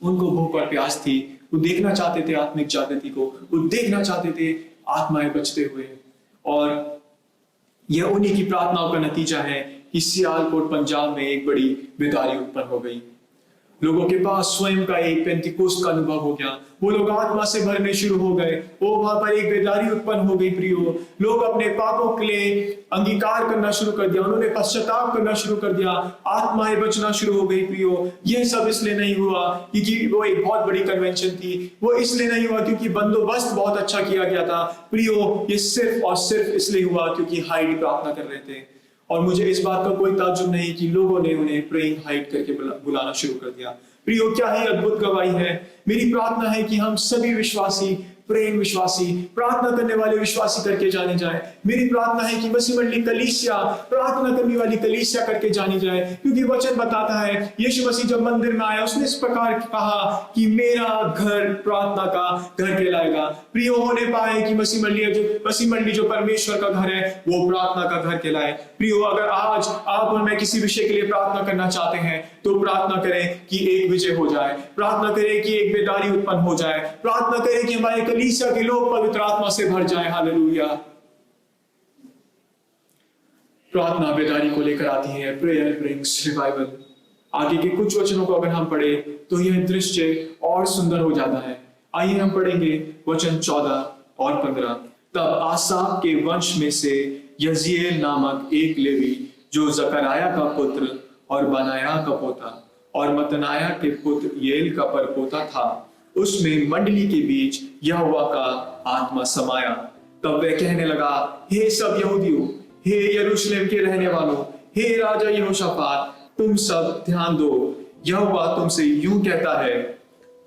उनको भूख और प्यास थी, वो देखना चाहते थे आत्मिक जागृति को, वो देखना चाहते थे आत्माएं बचते हुए। और यह उन्हीं की प्रार्थनाओं का नतीजा है कि सियालकोट पंजाब में एक बड़ी बेदारी उत्पन्न हो गई। लोगों के पास स्वयं का एक पेंतिकोस्त का अनुभव हो गया। वो लोग आत्मा से भरने शुरू हो गए। वो वहां पर एक बेदारी उत्पन्न हो गई प्रियो। लोग अपने पापों के लिए अंगीकार करना शुरू कर दिया, उन्होंने पश्चाताप करना शुरू कर दिया, आत्माएं बचना शुरू हो गई प्रियो। यह सब इसलिए नहीं हुआ क्योंकि वो एक बहुत बड़ी कन्वेंशन थी, वो इसलिए नहीं हुआ क्योंकि बंदोबस्त बहुत अच्छा किया गया था प्रियो। ये सिर्फ और सिर्फ इसलिए हुआ क्योंकि हाइड प्रार्थना कर रहे थे। और मुझे इस बात का कोई ताज्जुब नहीं कि लोगों ने उन्हें प्रेइंग हाइड करके बुलाना शुरू कर दिया। प्रियो, क्या ही अद्भुत गवाही है। मेरी प्रार्थना है कि हम सभी विश्वासी, प्रेम विश्वासी, प्रार्थना करने वाले विश्वासी करके जाने जाए। मेरी प्रार्थना है कि मसीह मंडली कलीसिया प्रार्थना करने वाली कलीसिया करके जानी जाए, क्योंकि वचन बताता है यीशु मसीह जब मंदिर में आया उसने इस प्रकार कहा कि मेरा घर प्रार्थना का घर कहलाएगा। प्रियो, होने पाए कि मसीह मंडली जो परमेश्वर का घर है वो प्रार्थना का घर कहलाए। प्रियो, अगर आज आप और मैं किसी विषय के लिए प्रार्थना करना चाहते हैं तो प्रार्थना करें कि एक विजय हो जाए, प्रार्थना करें कि एक बेदारी उत्पन्न हो जाए, प्रार्थना करें कि हमारे कलीसिया के लोग पवित्र आत्मा से भर जाए। हालेलुया। प्रार्थना बेदारी को लेकर आती है। Prayer brings revival. आगे के कुछ वचनों को अगर हम पढ़े तो यह दृश्य और सुंदर हो जाता है। आइए हम पढ़ेंगे वचन 14 और 15। तब आसाफ के वंश में से यजीएल नामक एक लेवी, जो जकराया का पुत्र और बनाया का पोता और मतनाया के पुत्र येल का परपोता था, उसमें मंडली के बीच यहोवा का आत्मा समाया। तब वह कहने लगा, हे सब यहूदियों, हे यरूशलेम के रहने वालों, हे राजा यहोशापात, तुम सब ध्यान दो। यहोवा तुमसे यूं कहता है,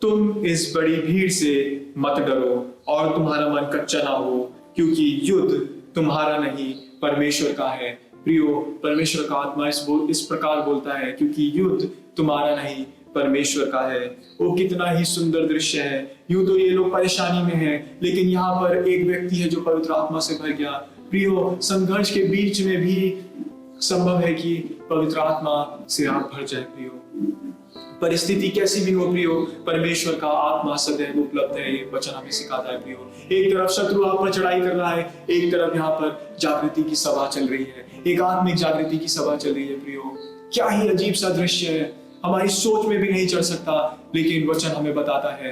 तुम इस बड़ी भीड़ से मत डरो और तुम्हारा मन कच्चा ना हो, क्योंकि युद्ध तुम्हारा नहीं परमेश्वर का है। प्रियो, परमेश्वर का आत्मा इस प्रकार बोलता है, क्योंकि युद्ध तुम्हारा नहीं परमेश्वर का है। वो कितना ही सुंदर दृश्य है। यूं तो ये लोग परेशानी में हैं, लेकिन यहाँ पर एक व्यक्ति है जो पवित्र आत्मा से भर गया। प्रियो, संघर्ष के बीच में भी संभव है कि पवित्र आत्मा से आप भर जाए। प्रियो, परिस्थिति कैसी भी हो प्रियो, परमेश्वर का आत्मा सदैव उपलब्ध है। ये वचन हमें सिखाता है प्रियो। एक तरफ शत्रु आप पर चढ़ाई कर रहा है, एक तरफ यहाँ पर जागृति की सभा चल रही है, एक आत्मिक जागृति की सभा चल रही है। प्रियो, क्या ही अजीब सा दृश्य है, हमारी सोच में भी नहीं चल सकता। लेकिन वचन हमें बताता है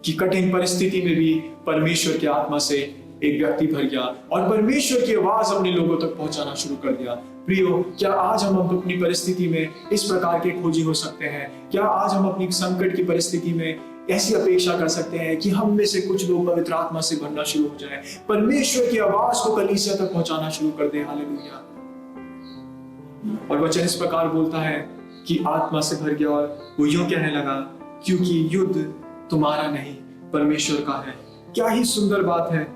कि कठिन परिस्थिति में भी परमेश्वर के आत्मा से एक व्यक्ति भर गया और परमेश्वर की आवाज अपने लोगों तक पहुंचाना शुरू कर दिया। प्रियो, क्या आज हम अपनी परिस्थिति में इस प्रकार के खोजी हो सकते हैं? क्या आज हम अपनी संकट की परिस्थिति में ऐसी अपेक्षा कर सकते हैं कि हम में से कुछ लोग पवित्र आत्मा से भरना शुरू हो जाए, परमेश्वर की आवाज को कलीसिया तक पहुंचाना शुरू कर दे? हालेलुया। और वचन इस प्रकार बोलता है कि आत्मा से भर गया और वो यूं कहने लगा, क्योंकि युद्ध तुम्हारा नहीं परमेश्वर का है। क्या ही सुंदर बात है।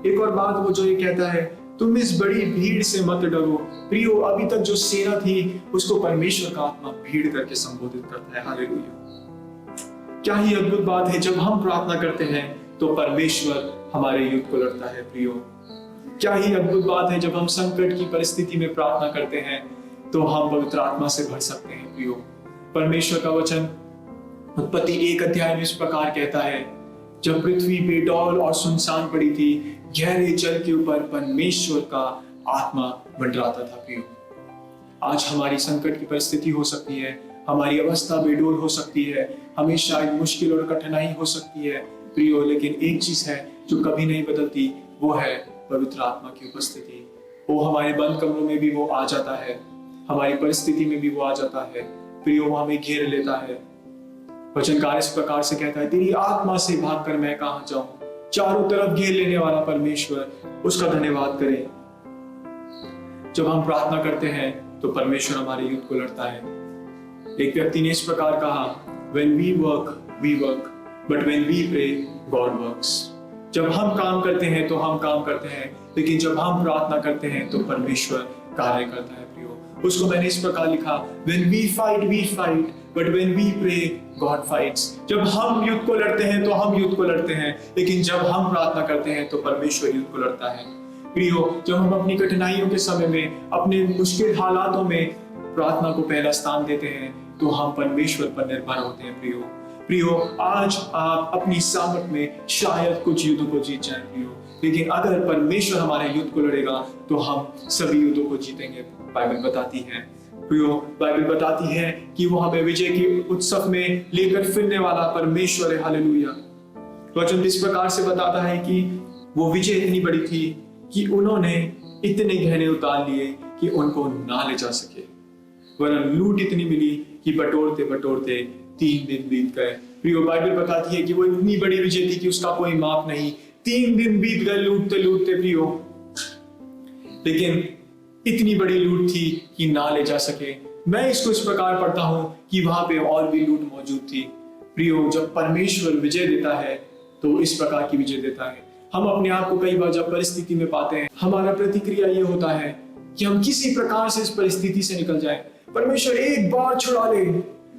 एक और बात वो जो ये कहता है, तुम इस बड़ी भीड़ से मत डरो। प्रियो, अभी तक जो सेना थी उसको परमेश्वर का आत्मा भीड़ करके संबोधित करता है। हालेलुया। क्या ही अद्भुत बात है। जब हम प्रार्थना करते हैं तो परमेश्वर हमारे युद्ध को लड़ता है। प्रियो, क्या ही अद्भुत बात है। जब हम संकट की परिस्थिति में प्रार्थना करते हैं तो हम पवित्र आत्मा से भर सकते हैं। प्रियो, परमेश्वर का वचन उत्पत्ति 1 अध्याय में इस प्रकार कहता है, जब पृथ्वी बेडौल और सुनसान पड़ी थी, गहरे जल के ऊपर परमेश्वर का आत्मा मंडराता था। प्रियो, आज हमारी संकट की परिस्थिति हो सकती है, हमारी अवस्था बेडौल हो सकती है, हमें शायद मुश्किल और कठिनाई हो सकती है प्रियो, लेकिन एक चीज है जो कभी नहीं बदलती, वो है पवित्र आत्मा की उपस्थिति। वो हमारे बंद कमरों में भी वो आ जाता है, हमारी परिस्थिति में भी वो आ जाता है। प्रियो, वो हमें घेर लेता है। वचनकार इस प्रकार से कहता है, तेरी आत्मा से भागकर मैं कहां जाऊं। चारों तरफ घेर लेने वाला परमेश्वर, उसका धन्यवाद करें। जब हम प्रार्थना करते हैं तो परमेश्वर हमारे युद्ध को लड़ता है। एक व्यक्ति ने इस प्रकार कहा, when we work, but when we pray, God works। जब हम काम करते हैं तो हम काम करते हैं, लेकिन जब हम प्रार्थना करते हैं तो परमेश्वर कार्य करता है। प्रियो, उसको मैंने इस प्रकार लिखा, when we fight, but when we pray, God fights। जब हम युद्ध को लड़ते हैं तो हम युद्ध को लड़ते हैं, लेकिन जब हम प्रार्थना करते हैं तो परमेश्वर युद्ध को लड़ता है। प्रियो, जब हम अपनी कठिनाइयों के समय में, अपने मुश्किल हालातों में प्रार्थना को पहला स्थान देते हैं तो हम परमेश्वर पर निर्भर होते हैं। प्रियो, आज आप अपनी सामर्थ में शायद कुछ युद्धों को जीत जाएं प्रियो, लेकिन अगर परमेश्वर हमारे युद्ध को लड़ेगा तो हम सभी युद्धों को जीतेंगे। बाइबल बताती है प्रियो, बाइबल बताती है कि वो हमें विजय के उत्सव में लेकर फिरने वाला परमेश्वर है। हालेलुया। वचन इस प्रकार से बताता है कि वो विजय इतनी बड़ी थी कि उन्होंने इतने गहने उतार लिए कि उनको ना ले जा सके, वरना लूट इतनी मिली कि बटोरते बटोरते 3 दिन बीत गए। प्रियो, बाइबल बताती है कि वो इतनी बड़ी विजय थी कि उसका कोई माप नहीं। 3 दिन बीत गए लूटते लूटते प्रियो, लेकिन इतनी बड़ी लूट थी कि ना ले जा सके। मैं इसको इस प्रकार पढ़ता हूं कि वहां पे और भी लूट मौजूद थी। प्रियो, जब परमेश्वर विजय देता है तो इस प्रकार की विजय देता है। हम अपने आप को कई बार जब परिस्थिति में पाते हैं, हमारा प्रतिक्रिया ये होता है कि हम किसी प्रकार से इस परिस्थिति से निकल जाएं, परमेश्वर एक बार छुड़ा ले,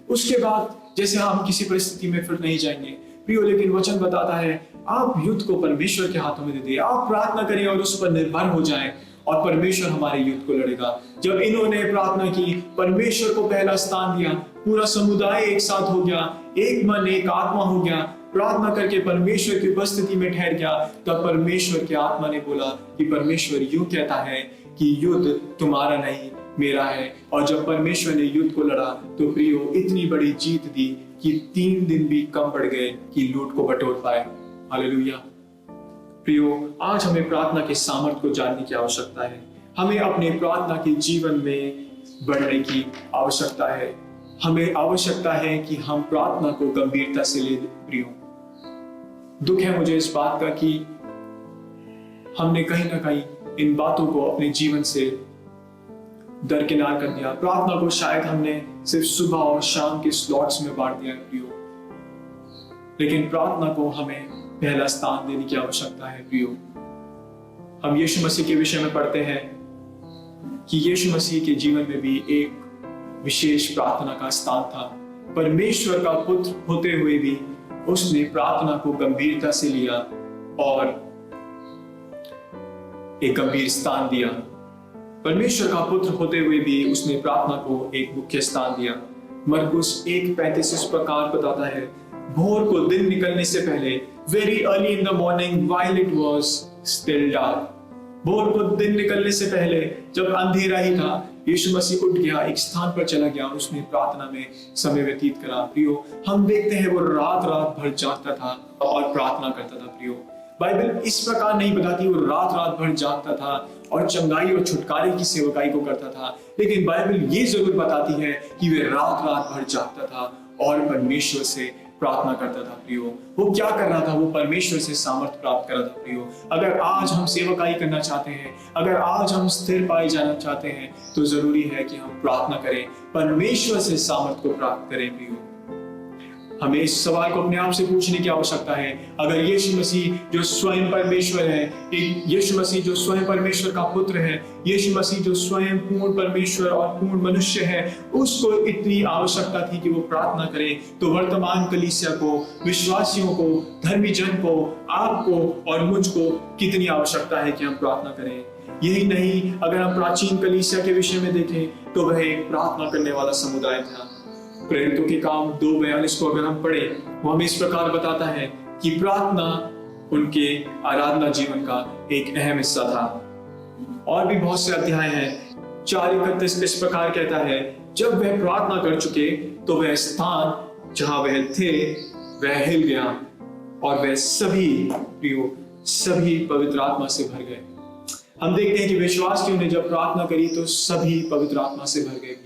उसके बाद जैसे हम किसी परिस्थिति में फिर नहीं जाएंगे। प्रियो, लेकिन वचन बताता है आप युद्ध को परमेश्वर के हाथों में दे दें, आप प्रार्थना करें और उस पर निर्भर हो जाएं और परमेश्वर हमारे युद्ध को लड़ेगा। जब इन्होंने प्रार्थना की, परमेश्वर को पहला स्थान दिया, पूरा समुदाय एक साथ हो गया, एक मन एक आत्मा हो गया, प्रार्थना करके परमेश्वर की उपस्थिति में ठहर गया, तब परमेश्वर की आत्मा ने बोला कि परमेश्वर यूं कहता है कि युद्ध तुम्हारा नहीं मेरा है। और जब परमेश्वर ने युद्ध को लड़ा तो प्रियो, इतनी बड़ी जीत दी कि 3 दिन भी कम पड़ गए कि लूट को बटोर पाए। हालेलुया। प्रियो, आज हमें प्रार्थना के सामर्थ्य को जानने की आवश्यकता है। हमें अपने प्रार्थना के जीवन में बढ़ने की आवश्यकता है। हमें आवश्यकता है कि हम प्रार्थना को गंभीरता से ले। प्रियो, दुख है मुझे इस बात का कि हमने कहीं ना कहीं इन बातों को अपने जीवन से दरकिनार कर दिया। प्रार्थना को शायद हमने सिर्फ सुबह और शाम के स्लॉट्स में बांट दिया है प्रियो, लेकिन प्रार्थना को हमें पहला स्थान देने की आवश्यकता है। प्रियो, हम यीशु मसीह के विषय में पढ़ते हैं कि यीशु मसीह के जीवन में भी एक विशेष प्रार्थना का स्थान था। परमेश्वर का पुत्र होते हुए भी उसने प्रार्थना को गंभीरता से लिया और एक गंभीर स्थान दिया। परमेश्वर का पुत्र होते हुए भी उसने प्रार्थना को एक मुख्य स्थान दिया। मरकुस 1:35 इस प्रकार बताता है, भोर को दिन निकलने से पहले, very early in the morning while it was still dark, भोर को दिन निकलने से पहले जब अंधेरा ही था, यीशु मसीह उठ गया, एक स्थान पर चला गया और उसने प्रार्थना में समय व्यतीत करा। प्रियो, हम देखते हैं वो रात रात भर जागता था और प्रार्थना करता था। प्रियो, बाइबल इस प्रकार नहीं बताती वो रात रात भर जागता था और चंगाई और छुटकारे की सेवकाई को करता था, लेकिन बाइबल ये जरूर बताती है कि वे रात रात भर जागता था और परमेश्वर से प्रार्थना करता था। प्रियो, वो क्या कर रहा था? वो परमेश्वर से सामर्थ्य प्राप्त कर रहा था। प्रियो, अगर आज हम सेवकाई करना चाहते हैं, अगर आज हम स्थिर पाए जाना चाहते हैं, तो जरूरी है कि हम प्रार्थना करें, परमेश्वर से सामर्थ्य को प्राप्त करें। प्रियो, हमें इस सवाल को अपने आप से पूछने की आवश्यकता है, अगर यीशु मसीह जो स्वयं परमेश्वर है, यीशु मसीह जो स्वयं परमेश्वर का पुत्र है, यीशु मसीह जो स्वयं पूर्ण परमेश्वर और पूर्ण मनुष्य है, उसको इतनी आवश्यकता थी कि वो प्रार्थना करे, तो वर्तमान कलीसिया को, विश्वासियों को, धर्मी जन को, आपको और मुझको कितनी आवश्यकता है कि हम प्रार्थना करें। यही नहीं, अगर हम प्राचीन कलीसिया के विषय में देखें तो वह एक प्रार्थना करने वाला समुदाय था। प्रेरितों के काम 2:42 को अगर हम पढ़े, वो हमें इस प्रकार बताता है कि प्रार्थना उनके आराधना जीवन का एक अहम हिस्सा था। और भी बहुत से अध्याय हैं। 4:31 इस प्रकार कहता है, जब वह प्रार्थना कर चुके तो वह स्थान जहां वह थे वह हिल गया और वह सभी पवित्र आत्मा से भर गए। हम देखते हैं कि विश्वासियों ने जब प्रार्थना करी तो सभी पवित्र आत्मा से भर गए।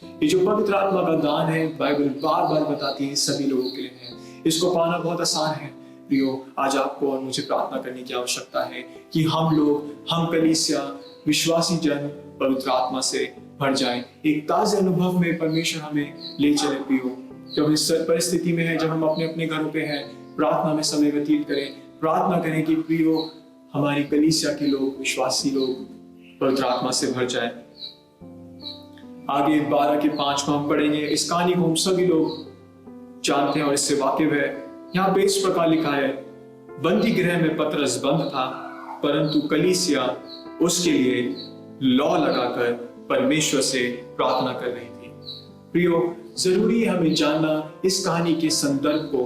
ये जो पवित्र आत्मा का दान है, बाइबल बार बार बताती है, सभी लोगों के लिए है। इसको पाना बहुत आसान है। प्रियो, आज आपको और मुझे प्रार्थना करने की आवश्यकता है कि हम कलीसिया, विश्वासी जन पवित्र आत्मा से भर जाएं, एक ताजे अनुभव में परमेश्वर हमें ले चले। प्रियो, जब इस परिस्थिति में है, जब हम अपने अपने घरों पे हैं, प्रार्थना में समय व्यतीत करें, प्रार्थना करें कि प्रियो हमारी कलीसिया के लोग, विश्वासी लोग पवित्र आत्मा से भर जाए। आगे 12:5 को हम पढ़ेंगे। इस कहानी को हम सभी लोग जानते हैं और इससे वाकिफ है। यहाँ पे इस प्रकार लिखा है, बंदी गृह में पतरस बंद था, परंतु कलीसिया उसके लिए लौ लगाकर परमेश्वर से प्रार्थना कर रही थी। प्रियो, जरूरी है हमें जानना इस कहानी के संदर्भ को।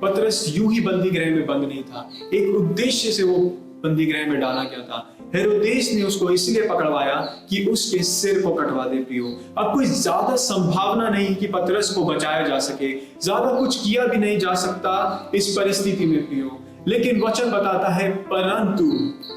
पतरस यूं ही बंदी गृह में बंद नहीं था, एक उद्देश्य से वो बंदी गृह में डाला गया था। हेरोदेस ने उसको इसलिए पकड़वाया कि उसके सिर को कटवा दे प्रियो। अब कोई ज्यादा संभावना नहीं कि पतरस को बचाया जा सके, ज्यादा कुछ किया भी नहीं जा सकता इस परिस्थिति में प्रियो। लेकिन वचन बताता है परंतु,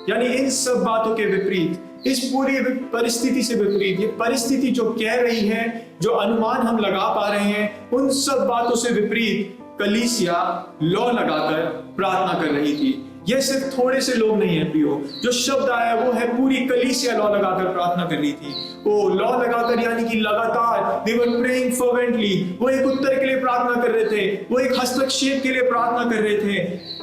यानी इन सब बातों के विपरीत, इस पूरी परिस्थिति से विपरीत, ये परिस्थिति जो कह रही है, जो अनुमान हम लगा पा रहे हैं, उन सब बातों से विपरीत कलीसिया लौ लगाकर प्रार्थना कर रही थी। यह सिर्फ थोड़े से लोग नहीं है प्रियो, जो शब्द आया वो है पूरी कलीसिया लौ लगाकर प्रार्थना कर रही थी। वो लौ लगाकर यानी कि लगातार, they were praying fervently, वो एक उत्तर के लिए प्रार्थना कर रहे थे, वो एक हस्तक्षेप के लिए प्रार्थना कर रहे थे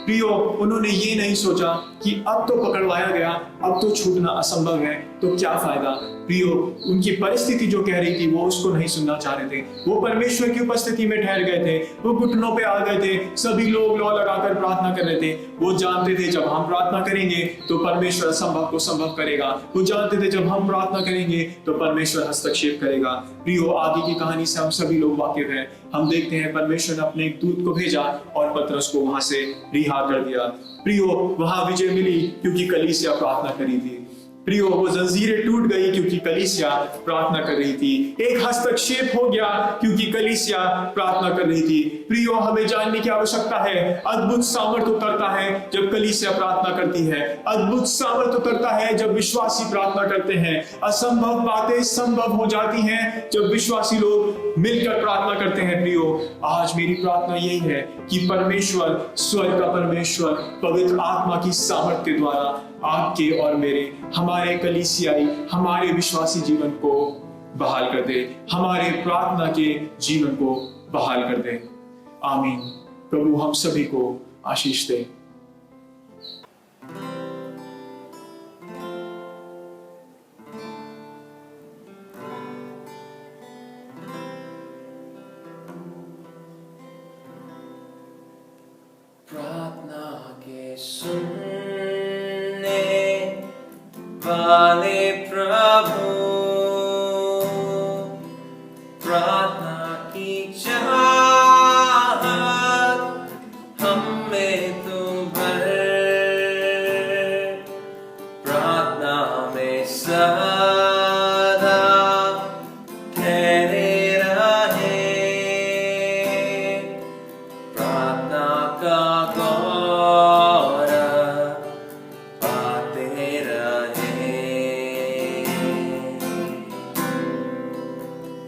प्रियो। उन्होंने ये नहीं सोचा कि अब तो पकड़वाया गया, अब तो छूटना असंभव है, तो क्या फायदा प्रियो। उनकी परिस्थिति जो कह रही थी वो उसको नहीं सुनना चाह रहे थे। वो परमेश्वर की उपस्थिति में ठहर गए थे, वो घुटनों पे आ गए थे, सभी लोग लौ लगाकर प्रार्थना कर रहे थे। वो जानते थे जब हम प्रार्थना करेंगे तो परमेश्वर असंभव को संभव करेगा। वो जानते थे जब हम प्रार्थना करेंगे तो परमेश्वर हस्तक्षेप करेगा। प्रियो, आगे की कहानी से हम सभी लोग वाकिफ हैं। हम देखते हैं परमेश्वर ने अपने एक दूत को भेजा और पतरस को वहां से रिहा कर दिया। प्रियो, वहां विजय मिली क्योंकि कलीसिया प्रार्थना करी थी। प्रियो, वो जंजीरें टूट गई क्योंकि कलीसिया प्रार्थना कर रही थी। एक हस्तक्षेप हो गया क्योंकि कलीसिया प्रार्थना कर रही थी। प्रियो, हमें जानने की आवश्यकता है, अद्भुत सामर्थ उतरता है जब कलीसिया प्रार्थना करती है। अद्भुत सामर्थ उतरता है जब विश्वासी प्रार्थना करते हैं। असंभव बातें संभव हो जाती हैं जब विश्वासी लोग मिलकर प्रार्थना करते हैं। प्रियो, आज मेरी प्रार्थना यही है कि परमेश्वर, स्वर्ग का परमेश्वर, पवित्र आत्मा की सामर्थ के द्वारा आपके और मेरे, हमारे कलीसियाई, हमारे विश्वासी जीवन को बहाल कर दे, हमारे प्रार्थना के जीवन को बहाल कर दे। आमीन। प्रभु हम सभी को आशीष दे। प्रार्थना के सुनने वाले प्रभु, प्रार्थना की चाहत हम में तू भर, प्रार्थना में सदा ठहरे रहे, प्रार्थना का गौरव पाते रहे,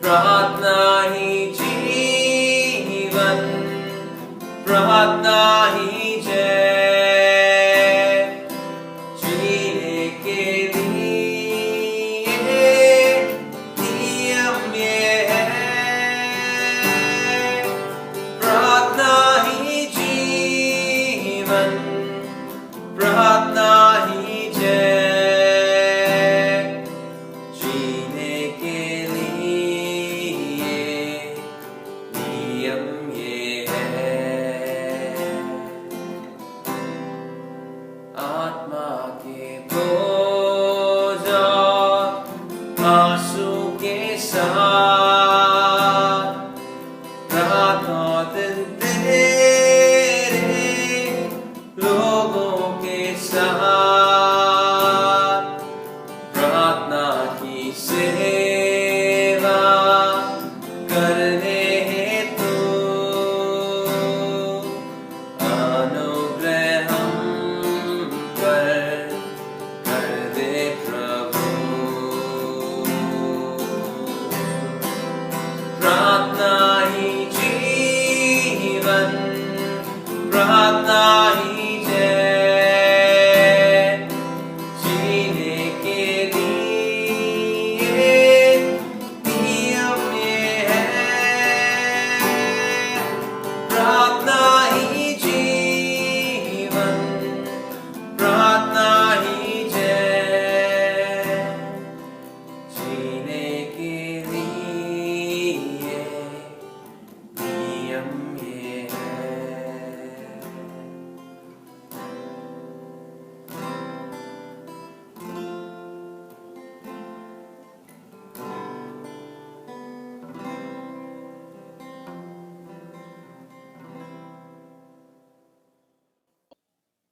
प्रार्थना ही जीवन, प्रार्थना ही जय, जीने के लिए नियम ये है, प्रार्थना ही जीवन, प्रार्थना ही जय, जीने के लिए नियम ये है। आत्मा के बोझ आंसू के साथ, रातों दिन तेरे लोगों के साथ, प्रार्थना की सेवा करने हेतु अनुग्रह हम पर कर दे प्रभु। प्रार्थना ही जीवन, प्रार्थना ही जय, जीने के लिए नियम ये है, प्रार्थना ही जीवन, प्रार्थना ही जय, जीने के लिए नियम ये है।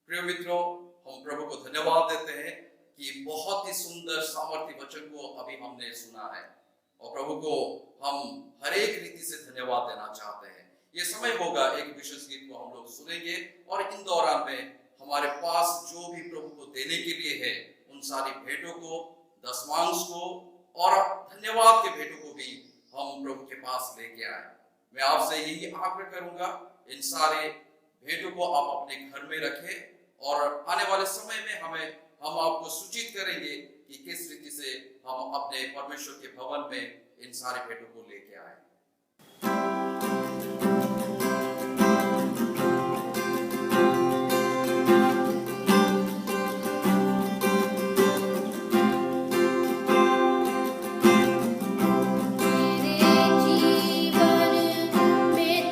प्रिय मित्रों, हम प्रभु को धन्यवाद देते हैं कि बहुत ही सुंदर सामर्थ्य वचन को अभी हमने सुना है, और प्रभु को हम हर एक रीति से धन्यवाद देना चाहते हैं। ये समय होगा, एक विशेष गीत को हम लोग सुनेंगे, और इन दौरान में हमारे पास जो भी प्रभु को देने के लिए है, उन सारी भेंटों को, दशमांश को और धन्यवाद के भेंटों को भी हम प्रभु के पास लेके आए। मैं आपसे यही आग्रह करूंगा, इन सारे भेंटों को आप अपने घर में रखें, और आने वाले समय में हम आपको सूचित करेंगे कि किस रीति से हम अपने परमेश्वर के भवन में इन सारे भेंटों को लेके आए। मेरे जीवन में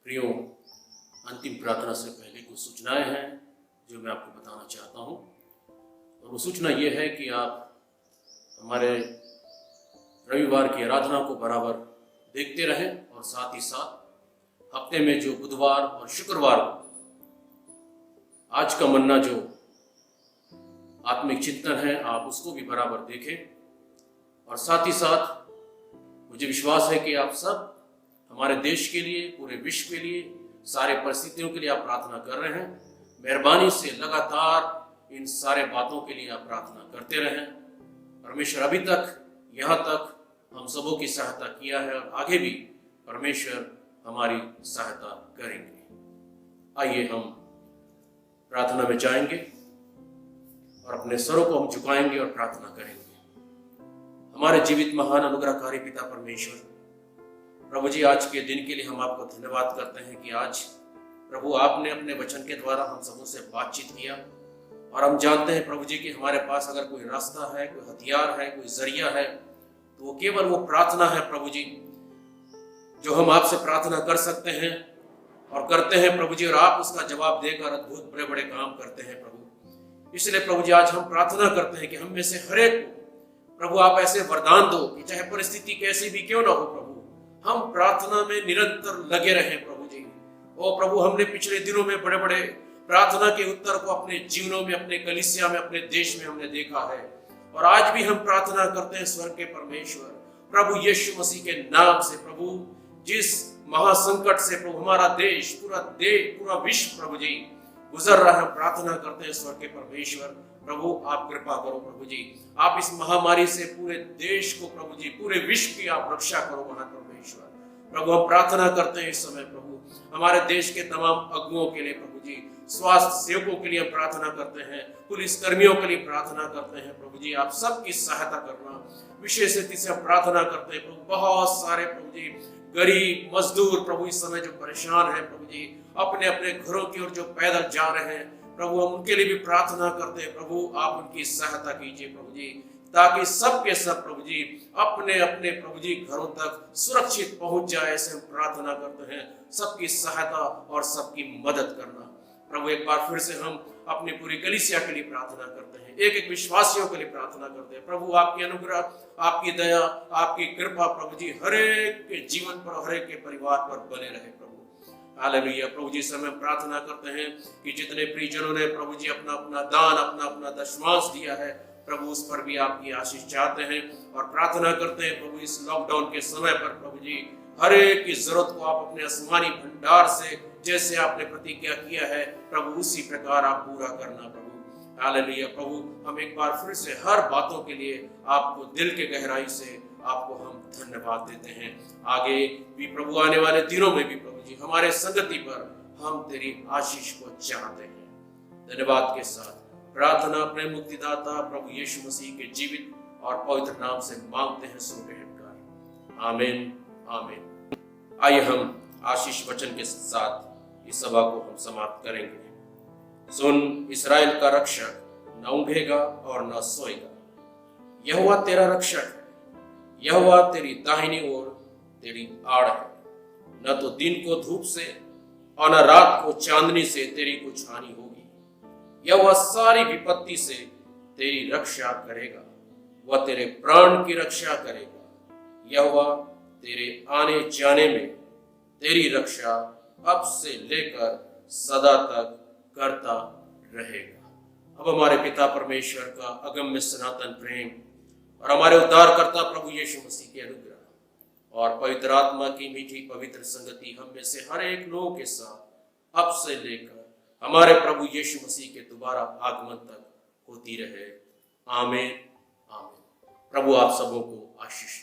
प्रियो, अंतिम प्रार्थना से पहले कुछ सूचनाएं हैं जो मैं आपको बताना चाहता हूं। और वो सूचना ये है कि आप हमारे रविवार की आराधना को बराबर देखते रहें और साथ ही साथ हफ्ते में जो बुधवार और शुक्रवार को आज का मन्ना जो आत्मिक चिंतन है आप उसको भी बराबर देखें। और साथ ही साथ मुझे विश्वास है कि आप सब हमारे देश के लिए, पूरे विश्व के लिए, सारे परिस्थितियों के लिए आप प्रार्थना कर रहे हैं। मेहरबानी से लगातार इन सारे बातों के लिए आप प्रार्थना करते रहें। परमेश्वर अभी तक यहाँ तक हम सबों की सहायता किया है और आगे भी परमेश्वर हमारी सहायता करेंगे। आइए हम प्रार्थना में जाएंगे और अपने सरों को हम झुकाएंगे और प्रार्थना करेंगे। हमारे जीवित महान अनुग्रहकारी पिता परमेश्वर, प्रभु जी, आज के दिन के लिए हम आपको धन्यवाद करते हैं कि आज प्रभु आपने अपने वचन के द्वारा हम सबों से बातचीत किया। और हम जानते हैं प्रभु जी कि हमारे पास अगर कोई रास्ता है, कोई हथियार है, कोई जरिया है, तो वो केवल वो प्रार्थना है प्रभु जी, जो हम आपसे प्रार्थना कर सकते हैं और करते हैं प्रभु जी, और आप उसका जवाब देकर अद्भुत बड़े बड़े काम करते हैं प्रभु। इसलिए प्रभु जी आज हम प्रार्थना करते हैं कि हम में से हर एक को प्रभु आप ऐसे वरदान दो कि चाहे परिस्थिति कैसी भी क्यों ना हो प्रभु, हम प्रार्थना में निरंतर लगे रहें प्रभु जी। ओ प्रभु, हमने पिछले दिनों में बड़े बड़े प्रार्थना के उत्तर को अपने जीवनों में, अपने कलीसिया में, अपने देश में हमने देखा है। और आज भी हम प्रार्थना करते हैं स्वर्ग के परमेश्वर प्रभु यीशु मसीह के नाम से प्रभु, जिस महासंकट से प्रभु हमारा देश, पूरा विश्व प्रभु जी गुजर रहा है, प्रार्थना करते हैं स्वर्ग के परमेश्वर प्रभु आप कृपा करो प्रभु जी। आप इस महामारी से पूरे देश को प्रभु जी, पूरे विश्व की आप रक्षा करो महान परमेश्वर प्रभु। हम प्रार्थना करते हैं इस समय प्रभु हमारे देश के तमाम अगुओं के लिए प्रभु जी, स्वास्थ्य सेवकों के लिए प्रार्थना करते हैं, पुलिस कर्मियों के लिए प्रार्थना करते हैं प्रभु जी, आप सबकी सहायता करना। विशेष रीति से हम प्रार्थना करते हैं प्रभु बहुत सारे प्रभु जी गरीब मजदूर प्रभु इस समय जो परेशान है प्रभु जी, अपने अपने घरों की ओर जो पैदल जा रहे हैं प्रभु, हम उनके लिए भी प्रार्थना करते हैं प्रभु, आप उनकी सहायता कीजिए प्रभु जी, ताकि सब के सब प्रभु जी अपने अपने प्रभु जी घरों तक सुरक्षित पहुंच जाए। ऐसे हम प्रार्थना करते हैं, सबकी सहायता और सबकी मदद करना प्रभु। एक बार फिर से हम अपनी पूरी कलीसिया के लिए प्रार्थना करते हैं, एक एक विश्वासियों के लिए प्रार्थना करते हैं प्रभु, आपकी अनुग्रह, आपकी दया, आपकी कृपा प्रभु जी हर एक के जीवन पर, हर एक के परिवार पर बने रहे प्रभु। हालेलुया प्रभु जी, समय प्रार्थना करते हैं कि जितने प्रियजनों ने प्रभु जी अपना अपना दान, अपना अपना दशमांश दिया है प्रभु, उस पर भी आपकी आशीष चाहते हैं। और प्रार्थना करते हैं प्रभु इस लॉकडाउन के समय पर प्रभु जी हर एक की जरूरत को आप अपने आसमानी भंडार से, जैसे आपने प्रतिज्ञा किया है प्रभु, उसी प्रकार आप पूरा करना प्रभु। हालेलुया प्रभु, हम एक बार फिर से हर बातों के लिए आपको दिल के गहराई से आपको हम धन्यवाद देते हैं। आगे भी प्रभु आने वाले दिनों में भी प्रभु जी हमारे संगति पर हम तेरी आशीष को चाहते हैं। धन्यवाद के साथ प्रार्थना अपने मुक्तिदाता प्रभु यीशु मसीह के जीवित और पवित्र नाम से मांगते हैं सुग्रहणकारी, आमीन आमीन। आइए हम आशीष वचन के साथ इस सभा को हम समाप्त करेंगे। सुन, इस्राएल का रक्षक न ऊँघेगा और न सोएगा, यहोवा तेरा रक्षक है, यहोवा तेरी दाहिनी ओर तेरी आड़ है। न तो दिन को धूप से और न रात को चांदनी से तेरी कुछ हानि होगी। यहोवा सारी विपत्ति से तेरी रक्षा करेगा, वह तेरे प्राण की रक्षा करेगा। यहोवा तेरे आने जाने में तेरी रक्षा अब से लेकर सदा तक करता रहेगा, अब हमारे पिता परमेश्वर का अगम्य सनातन प्रेम और हमारे उद्धारकर्ता प्रभु यीशु मसीह के अनुग्रह और पवित्र आत्मा की मीठी पवित्र संगति हम में से हर एक लोगों के साथ अब से लेकर हमारे प्रभु यीशु मसीह के दोबारा आगमन तक होती रहे। आमीन आमीन। प्रभु आप सबों को आशीष